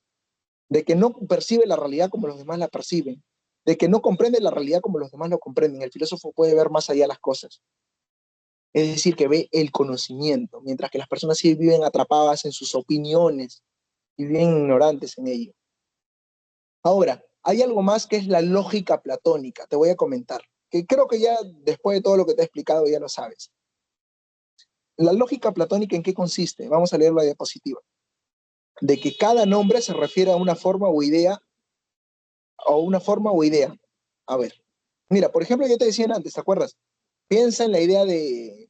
de que no percibe la realidad como los demás la perciben, de que no comprende la realidad como los demás lo comprenden. El filósofo puede ver más allá las cosas. Es decir, que ve el conocimiento, mientras que las personas sí viven atrapadas en sus opiniones y viven ignorantes en ello. Ahora, hay algo más que es la lógica platónica, te voy a comentar, que creo que ya después de todo lo que te he explicado ya lo sabes. La lógica platónica, ¿en qué consiste? Vamos a leer la diapositiva. De que cada nombre se refiere a una forma o idea, A ver, mira, por ejemplo, yo te decía antes, ¿te acuerdas? Piensa en la idea de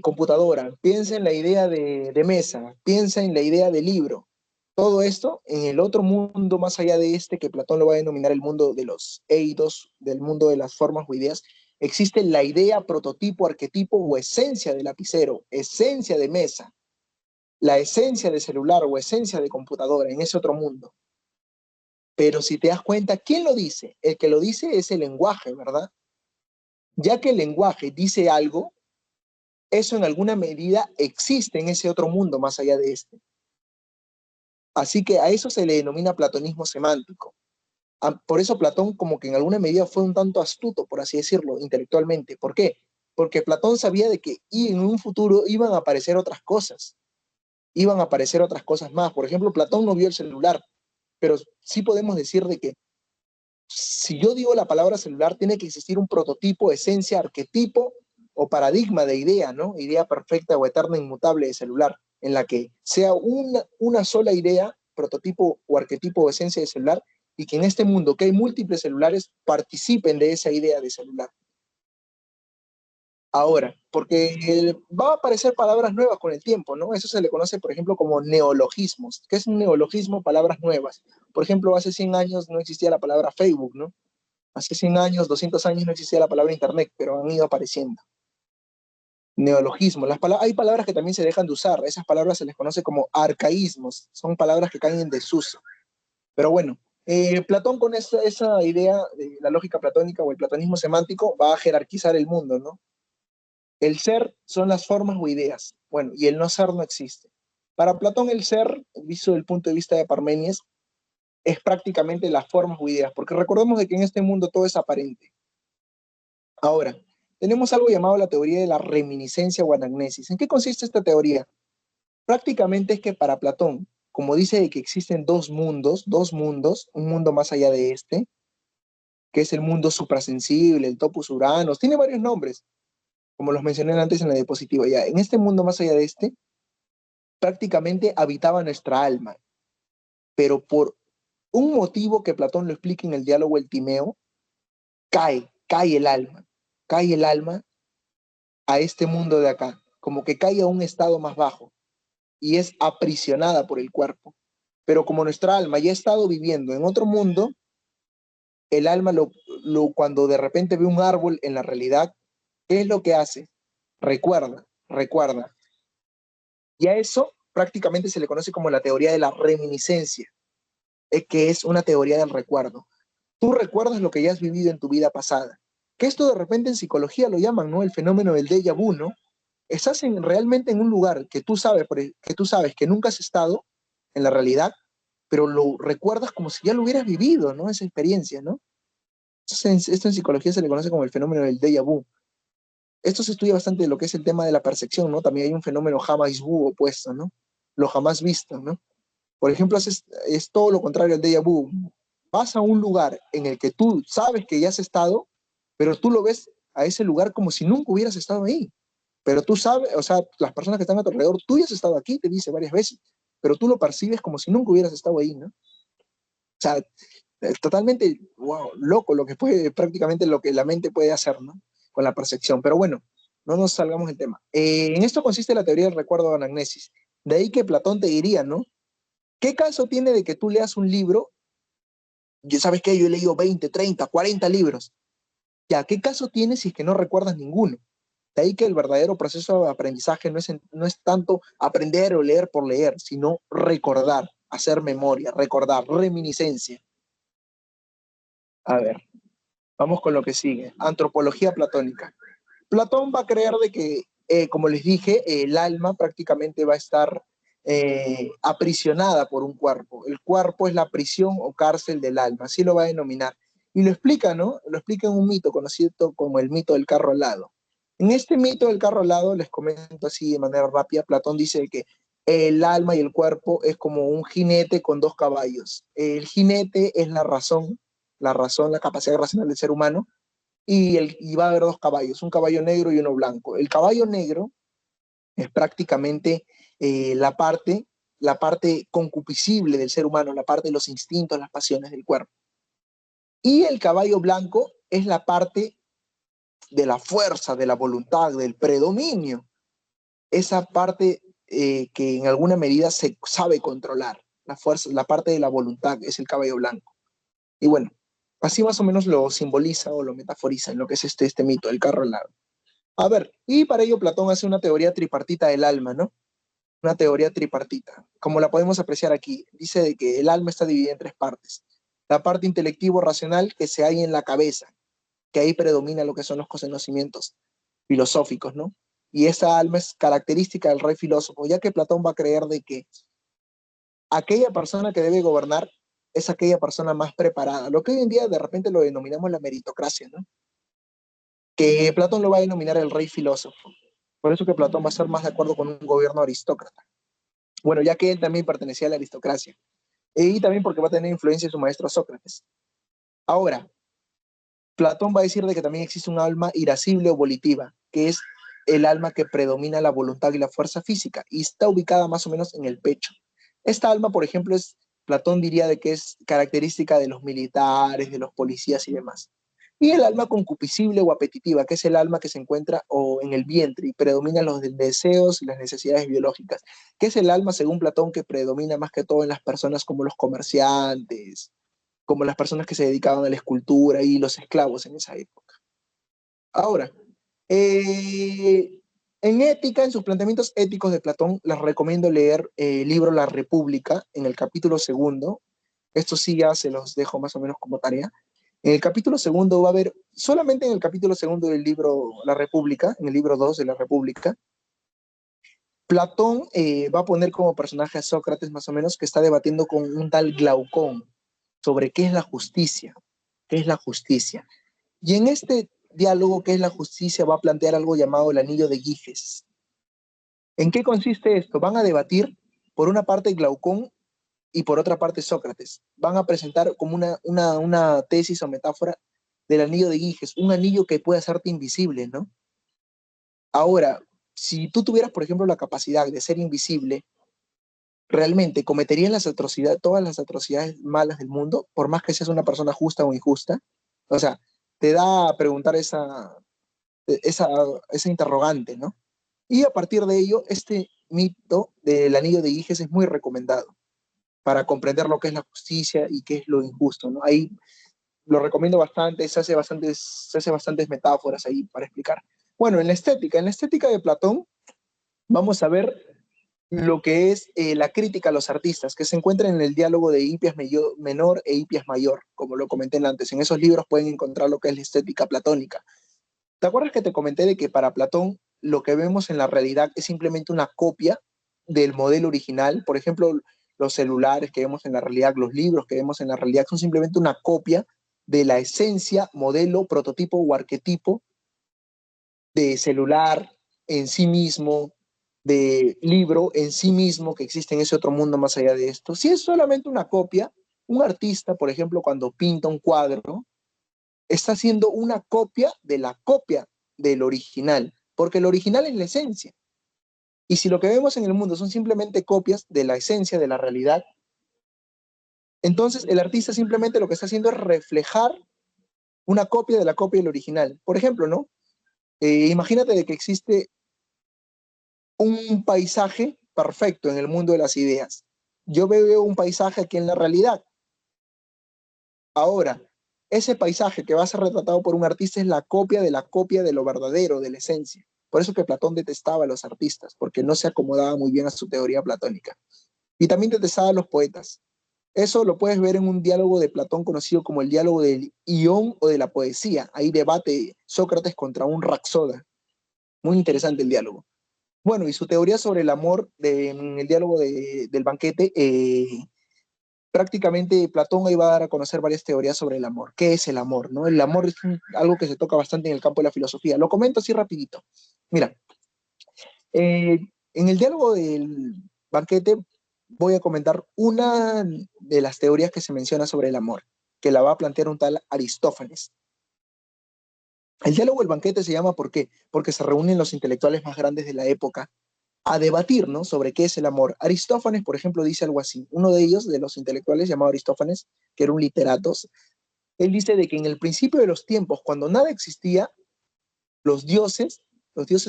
computadora, piensa en la idea de mesa, piensa en la idea de libro. Todo esto en el otro mundo más allá de este, que Platón lo va a denominar el mundo de los eidos, del mundo de las formas o ideas, existe la idea, prototipo, arquetipo o esencia de lapicero, esencia de mesa, la esencia de celular o esencia de computadora en ese otro mundo. Pero si te das cuenta, ¿quién lo dice? El que lo dice es el lenguaje, ¿verdad? Ya que el lenguaje dice algo, eso en alguna medida existe en ese otro mundo más allá de este. Así que a eso se le denomina platonismo semántico. Por eso Platón como que en alguna medida fue un tanto astuto, por así decirlo, intelectualmente. ¿Por qué? Porque Platón sabía de que en un futuro iban a aparecer otras cosas, iban a aparecer otras cosas más. Por ejemplo, Platón no vio el celular, pero sí podemos decir de que si yo digo la palabra celular, tiene que existir un prototipo, esencia, arquetipo o paradigma de idea, ¿no? Idea perfecta o eterna inmutable de celular, en la que sea una sola idea, prototipo o arquetipo o esencia de celular, y que en este mundo que hay múltiples celulares participen de esa idea de celular. Ahora, porque va a aparecer palabras nuevas con el tiempo, ¿no? Eso se le conoce, por ejemplo, como neologismos. ¿Qué es un neologismo? Palabras nuevas. Por ejemplo, hace 100 años no existía la palabra Facebook, ¿no? Hace 100 años, 200 años no existía la palabra Internet, pero han ido apareciendo. Neologismo. Hay palabras que también se dejan de usar. Esas palabras se les conoce como arcaísmos. Son palabras que caen en desuso. Pero bueno, Platón con esa idea de la lógica platónica o el platonismo semántico va a jerarquizar el mundo, ¿no? El ser son las formas o ideas. Bueno, y el no ser no existe. Para Platón el ser, visto desde el punto de vista de Parménides, es prácticamente las formas o ideas, porque recordemos de que en este mundo todo es aparente. Ahora, tenemos algo llamado la teoría de la reminiscencia o anagnesis. ¿En qué consiste esta teoría? Prácticamente es que para Platón, como dice de que existen dos mundos, un mundo más allá de este, que es el mundo suprasensible, el topos uranos, tiene varios nombres, como los mencioné antes en la diapositiva. Ya, en este mundo más allá de este, prácticamente habitaba nuestra alma, pero por un motivo que Platón lo explica en el diálogo El Timeo, cae el alma a este mundo de acá, como que cae a un estado más bajo y es aprisionada por el cuerpo. Pero como nuestra alma ya ha estado viviendo en otro mundo, el alma cuando de repente ve un árbol en la realidad, ¿qué es lo que hace? Recuerda. Y a eso prácticamente se le conoce como la teoría de la reminiscencia, que es una teoría del recuerdo. Tú recuerdas lo que ya has vivido en tu vida pasada. Que esto de repente en psicología lo llaman, ¿no? El fenómeno del déjà vu, ¿no? Estás realmente en un lugar que tú sabes que nunca has estado en la realidad, pero lo recuerdas como si ya lo hubieras vivido, ¿no? Esa experiencia, ¿no? Esto en psicología se le conoce como el fenómeno del déjà vu. Esto se estudia bastante de lo que es el tema de la percepción, ¿no? También hay un fenómeno jamais vu opuesto, ¿no? Lo jamás visto, ¿no? Por ejemplo, es todo lo contrario al déjà vu. Vas a un lugar en el que tú sabes que ya has estado, pero tú lo ves a ese lugar como si nunca hubieras estado ahí. Pero tú sabes, o sea, las personas que están a tu alrededor, tú ya has estado aquí, te dice varias veces, pero tú lo percibes como si nunca hubieras estado ahí, ¿no? O sea, totalmente, wow, loco lo que puede, prácticamente lo que la mente puede hacer, ¿no? Con la percepción. Pero bueno, no nos salgamos del tema. En esto consiste la teoría del recuerdo de anagnesis. De ahí que Platón te diría, ¿no? ¿Qué caso tiene de que tú leas un libro? Ya sabes que yo he leído 20, 30, 40 libros. Ya, ¿qué caso tiene si es que no recuerdas ninguno? De ahí que el verdadero proceso de aprendizaje no es tanto aprender o leer por leer, sino recordar, hacer memoria, recordar, reminiscencia. A ver, vamos con lo que sigue. Antropología platónica. Platón va a creer de que, como les dije, el alma prácticamente va a estar aprisionada por un cuerpo. El cuerpo es la prisión o cárcel del alma, así lo va a denominar. Y lo explica, ¿no? Lo explica en un mito conocido como el mito del carro alado. En este mito del carro alado, les comento así de manera rápida, Platón dice que el alma y el cuerpo es como un jinete con dos caballos. El jinete es la razón, la capacidad racional del ser humano, y va a haber dos caballos, un caballo negro y uno blanco. El caballo negro es prácticamente la parte concupiscible del ser humano, la parte de los instintos, las pasiones del cuerpo. Y el caballo blanco es la parte de la fuerza, de la voluntad, del predominio, esa parte que en alguna medida se sabe controlar, la fuerza, la parte de la voluntad es el caballo blanco. Y bueno, así más o menos lo simboliza o lo metaforiza en lo que es este mito, el carro alado. A ver, y para ello Platón hace una teoría tripartita del alma, ¿no? Una teoría tripartita, como la podemos apreciar aquí. Dice de que el alma está dividida en tres partes. La parte intelectivo-racional que se halla en la cabeza, que ahí predomina lo que son los conocimientos filosóficos, ¿no? Y esa alma es característica del rey filósofo, ya que Platón va a creer de que aquella persona que debe gobernar es aquella persona más preparada, lo que hoy en día de repente lo denominamos la meritocracia, ¿no? Que Platón lo va a denominar el rey filósofo. Por eso que Platón va a estar más de acuerdo con un gobierno aristócrata. Bueno, ya que él también pertenecía a la aristocracia. Y también porque va a tener influencia en su maestro Sócrates. Ahora, Platón va a decir de que también existe un alma irascible o volitiva, que es el alma que predomina la voluntad y la fuerza física, y está ubicada más o menos en el pecho. Esta alma, por ejemplo, Platón diría de que es característica de los militares, de los policías y demás. Y el alma concupiscible o apetitiva, que es el alma que se encuentra en el vientre y predomina los deseos y las necesidades biológicas, que es el alma, según Platón, que predomina más que todo en las personas como los comerciantes, como las personas que se dedicaban a la escultura y los esclavos en esa época. Ahora, eh, En ética, en sus planteamientos éticos de Platón, les recomiendo leer el libro La República, en el capítulo segundo. Esto sí ya se los dejo más o menos como tarea. En el capítulo segundo va a haber, solamente en el capítulo segundo del libro La República, en el libro 2 de La República, Platón va a poner como personaje a Sócrates más o menos, que está debatiendo con un tal Glaucón sobre qué es la justicia, qué es la justicia. Y en este diálogo, qué es la justicia, va a plantear algo llamado el anillo de Giges. ¿En qué consiste esto? Van a debatir por una parte Glaucón y por otra parte Sócrates. Van a presentar como una tesis o metáfora del anillo de Giges, un anillo que puede hacerte invisible, ¿no? Ahora, si tú tuvieras, por ejemplo, la capacidad de ser invisible, realmente cometerías las atrocidades, todas las atrocidades malas del mundo, por más que seas una persona justa o injusta. O sea, te da a preguntar esa, esa interrogante, ¿no? Y a partir de ello, este mito del anillo de Giges es muy recomendado para comprender lo que es la justicia y qué es lo injusto, ¿no? Ahí lo recomiendo bastante, se hace bastantes metáforas ahí para explicar. Bueno, en la estética de Platón, vamos a ver lo que es la crítica a los artistas, que se encuentra en el diálogo de Hipias Menor e Hipias Mayor, como lo comenté antes. En esos libros pueden encontrar lo que es la estética platónica. ¿Te acuerdas que te comenté de que para Platón lo que vemos en la realidad es simplemente una copia del modelo original? Por ejemplo, los celulares que vemos en la realidad, los libros que vemos en la realidad son simplemente una copia de la esencia, modelo, prototipo o arquetipo de celular en sí mismo, de libro en sí mismo, que existe en ese otro mundo más allá de esto. Si es solamente una copia, un artista, por ejemplo, cuando pinta un cuadro, está haciendo una copia de la copia del original, porque el original es la esencia. Y si lo que vemos en el mundo son simplemente copias de la esencia, de la realidad, entonces el artista simplemente lo que está haciendo es reflejar una copia de la copia del original. Por ejemplo, ¿no? Imagínate de que existe un paisaje perfecto en el mundo de las ideas. Yo veo un paisaje aquí en la realidad. Ahora, ese paisaje que va a ser retratado por un artista es la copia de lo verdadero, de la esencia. Por eso que Platón detestaba a los artistas, porque no se acomodaba muy bien a su teoría platónica. Y también detestaba a los poetas. Eso lo puedes ver en un diálogo de Platón conocido como el diálogo del Ión o de la poesía. Ahí debate Sócrates contra un Raxoda. Muy interesante el diálogo. Bueno, y su teoría sobre el amor en el diálogo del banquete, prácticamente Platón iba a dar a conocer varias teorías sobre el amor. ¿Qué es el amor? ¿No? El amor es algo que se toca bastante en el campo de la filosofía. Lo comento así rapidito. Mira, en el diálogo del banquete voy a comentar una de las teorías que se menciona sobre el amor, que la va a plantear un tal Aristófanes. El diálogo del banquete se llama ¿por qué? Porque se reúnen los intelectuales más grandes de la época a debatir, ¿no? Sobre qué es el amor. Aristófanes, por ejemplo, dice algo así. Uno de ellos, de los intelectuales llamado Aristófanes, que era un literato, él dice de que en el principio de los tiempos, cuando nada existía, los dioses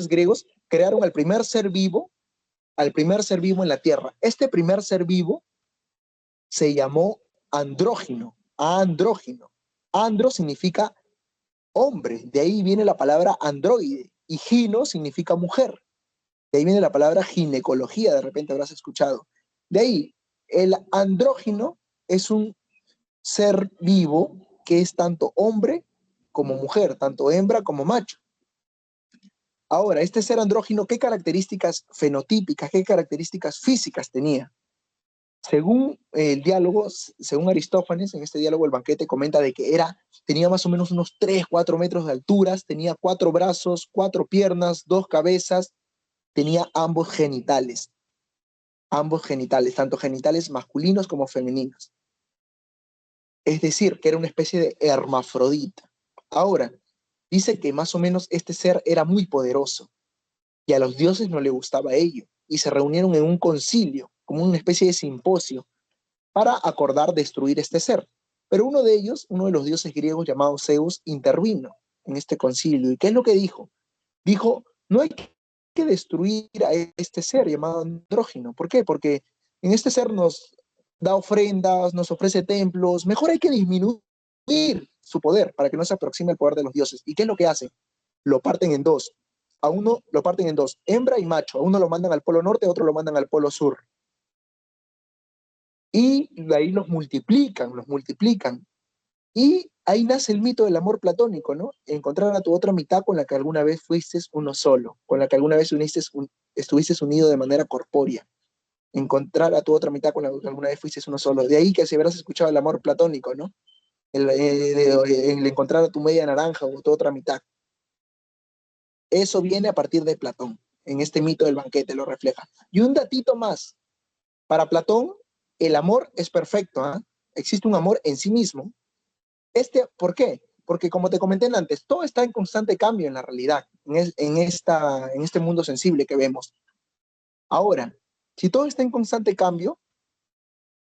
griegos, crearon al primer ser vivo en la tierra. Este primer ser vivo se llamó andrógino, andrógino. Andro significa hombre, de ahí viene la palabra androide, y gino significa mujer. De ahí viene la palabra ginecología, de repente habrás escuchado. De ahí, el andrógino es un ser vivo que es tanto hombre como mujer, tanto hembra como macho. Ahora, este ser andrógino, ¿qué características fenotípicas, qué características físicas tenía? Según el diálogo, según Aristófanes, en este diálogo el banquete comenta de que tenía más o menos unos 3, 4 metros de alturas, tenía 4 brazos, 4 piernas, 2 cabezas, tenía ambos genitales, tanto genitales masculinos como femeninos. Es decir, que era una especie de hermafrodita. Ahora, dice que más o menos este ser era muy poderoso y a los dioses no le gustaba ello y se reunieron en un concilio, como una especie de simposio, para acordar destruir este ser. Pero uno de ellos, uno de los dioses griegos llamado Zeus, intervino en este concilio. ¿Y qué es lo que dijo? Dijo, no hay que destruir a este ser llamado andrógino. ¿Por qué? Porque en este ser nos da ofrendas, nos ofrece templos, mejor hay que disminuir su poder para que no se aproxime al poder de los dioses. ¿Y qué es lo que hace? Lo parten en dos. a uno lo parten en dos, hembra y macho, a uno lo mandan al polo norte, a otro lo mandan al polo sur. Y de ahí los multiplican, los multiplican. Y ahí nace el mito del amor platónico, ¿no? Encontrar a tu otra mitad con la que alguna vez fuiste uno solo, con la que alguna vez estuviste unido de manera corpórea. Encontrar a tu otra mitad con la que alguna vez fuiste uno solo. De ahí que si habrás escuchado el amor platónico, ¿no? El encontrar a tu media naranja o tu otra mitad. Eso viene a partir de Platón. En este mito del banquete lo refleja. Y un datito más. Para Platón, el amor es perfecto, ¿eh? Existe un amor en sí mismo. ¿Por qué? Porque como te comenté antes, todo está en constante cambio en la realidad, en este mundo sensible que vemos. Ahora, si todo está en constante cambio,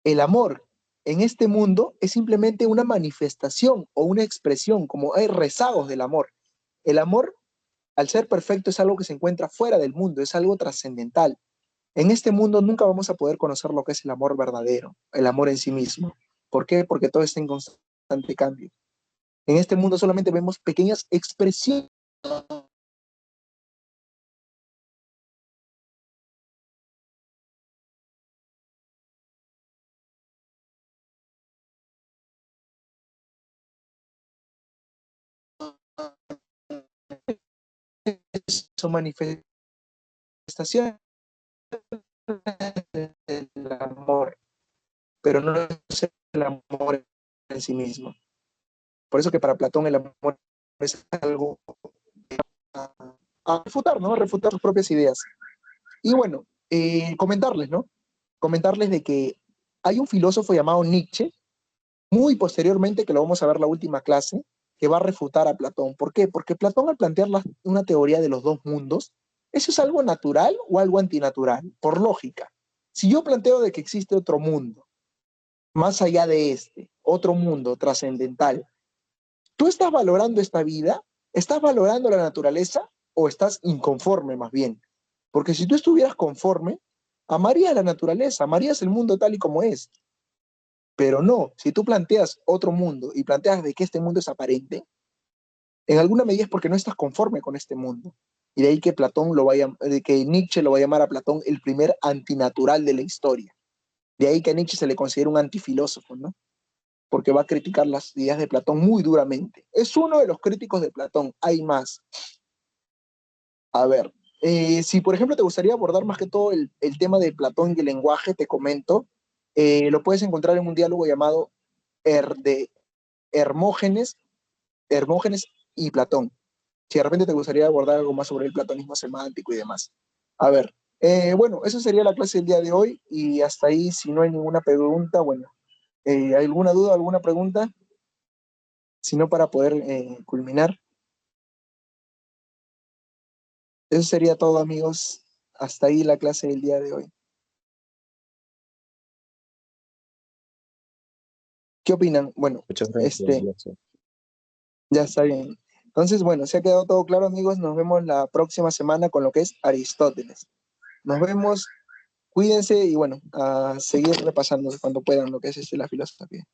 el amor en este mundo es simplemente una manifestación o una expresión, como hay rezagos del amor. El amor, al ser perfecto, es algo que se encuentra fuera del mundo, es algo trascendental. En este mundo nunca vamos a poder conocer lo que es el amor verdadero, el amor en sí mismo. ¿Por qué? Porque todo está en constante cambio. En este mundo solamente vemos pequeñas expresiones o manifestaciones del amor, pero no es el amor en sí mismo. Por eso que para Platón el amor es algo a refutar, ¿no? A refutar sus propias ideas. Y bueno, comentarles, ¿no? Comentarles de que hay un filósofo llamado Nietzsche, muy posteriormente, que lo vamos a ver la última clase, que va a refutar a Platón. ¿Por qué? Porque Platón, al plantear una teoría de los dos mundos, ¿eso es algo natural o algo antinatural? Por lógica. Si yo planteo de que existe otro mundo, más allá de este, otro mundo trascendental, ¿tú estás valorando esta vida? ¿Estás valorando la naturaleza o estás inconforme más bien? Porque si tú estuvieras conforme, amarías la naturaleza, amarías el mundo tal y como es. Pero no, si tú planteas otro mundo y planteas de que este mundo es aparente, en alguna medida es porque no estás conforme con este mundo. Y de ahí que de que Nietzsche lo va a llamar a Platón el primer antinatural de la historia. De ahí que a Nietzsche se le considera un antifilósofo, ¿no? Porque va a criticar las ideas de Platón muy duramente. Es uno de los críticos de Platón, hay más. A ver, si por ejemplo te gustaría abordar más que todo el tema de Platón y el lenguaje, te comento, lo puedes encontrar en un diálogo llamado de Hermógenes, Hermógenes y Platón. Si de repente te gustaría abordar algo más sobre el platonismo semántico y demás. A ver, bueno, esa sería la clase del día de hoy y hasta ahí, si no hay ninguna pregunta, bueno, ¿alguna duda, alguna pregunta? Si no, para poder culminar. Eso sería todo, amigos. Hasta ahí la clase del día de hoy. ¿Qué opinan? Bueno, Muchas gracias, Jackson. ya está bien. Entonces, bueno, se ha quedado todo claro, amigos. Nos vemos la próxima semana con lo que es Aristóteles. Nos vemos, cuídense y bueno, a seguir repasando cuando puedan lo que es la filosofía.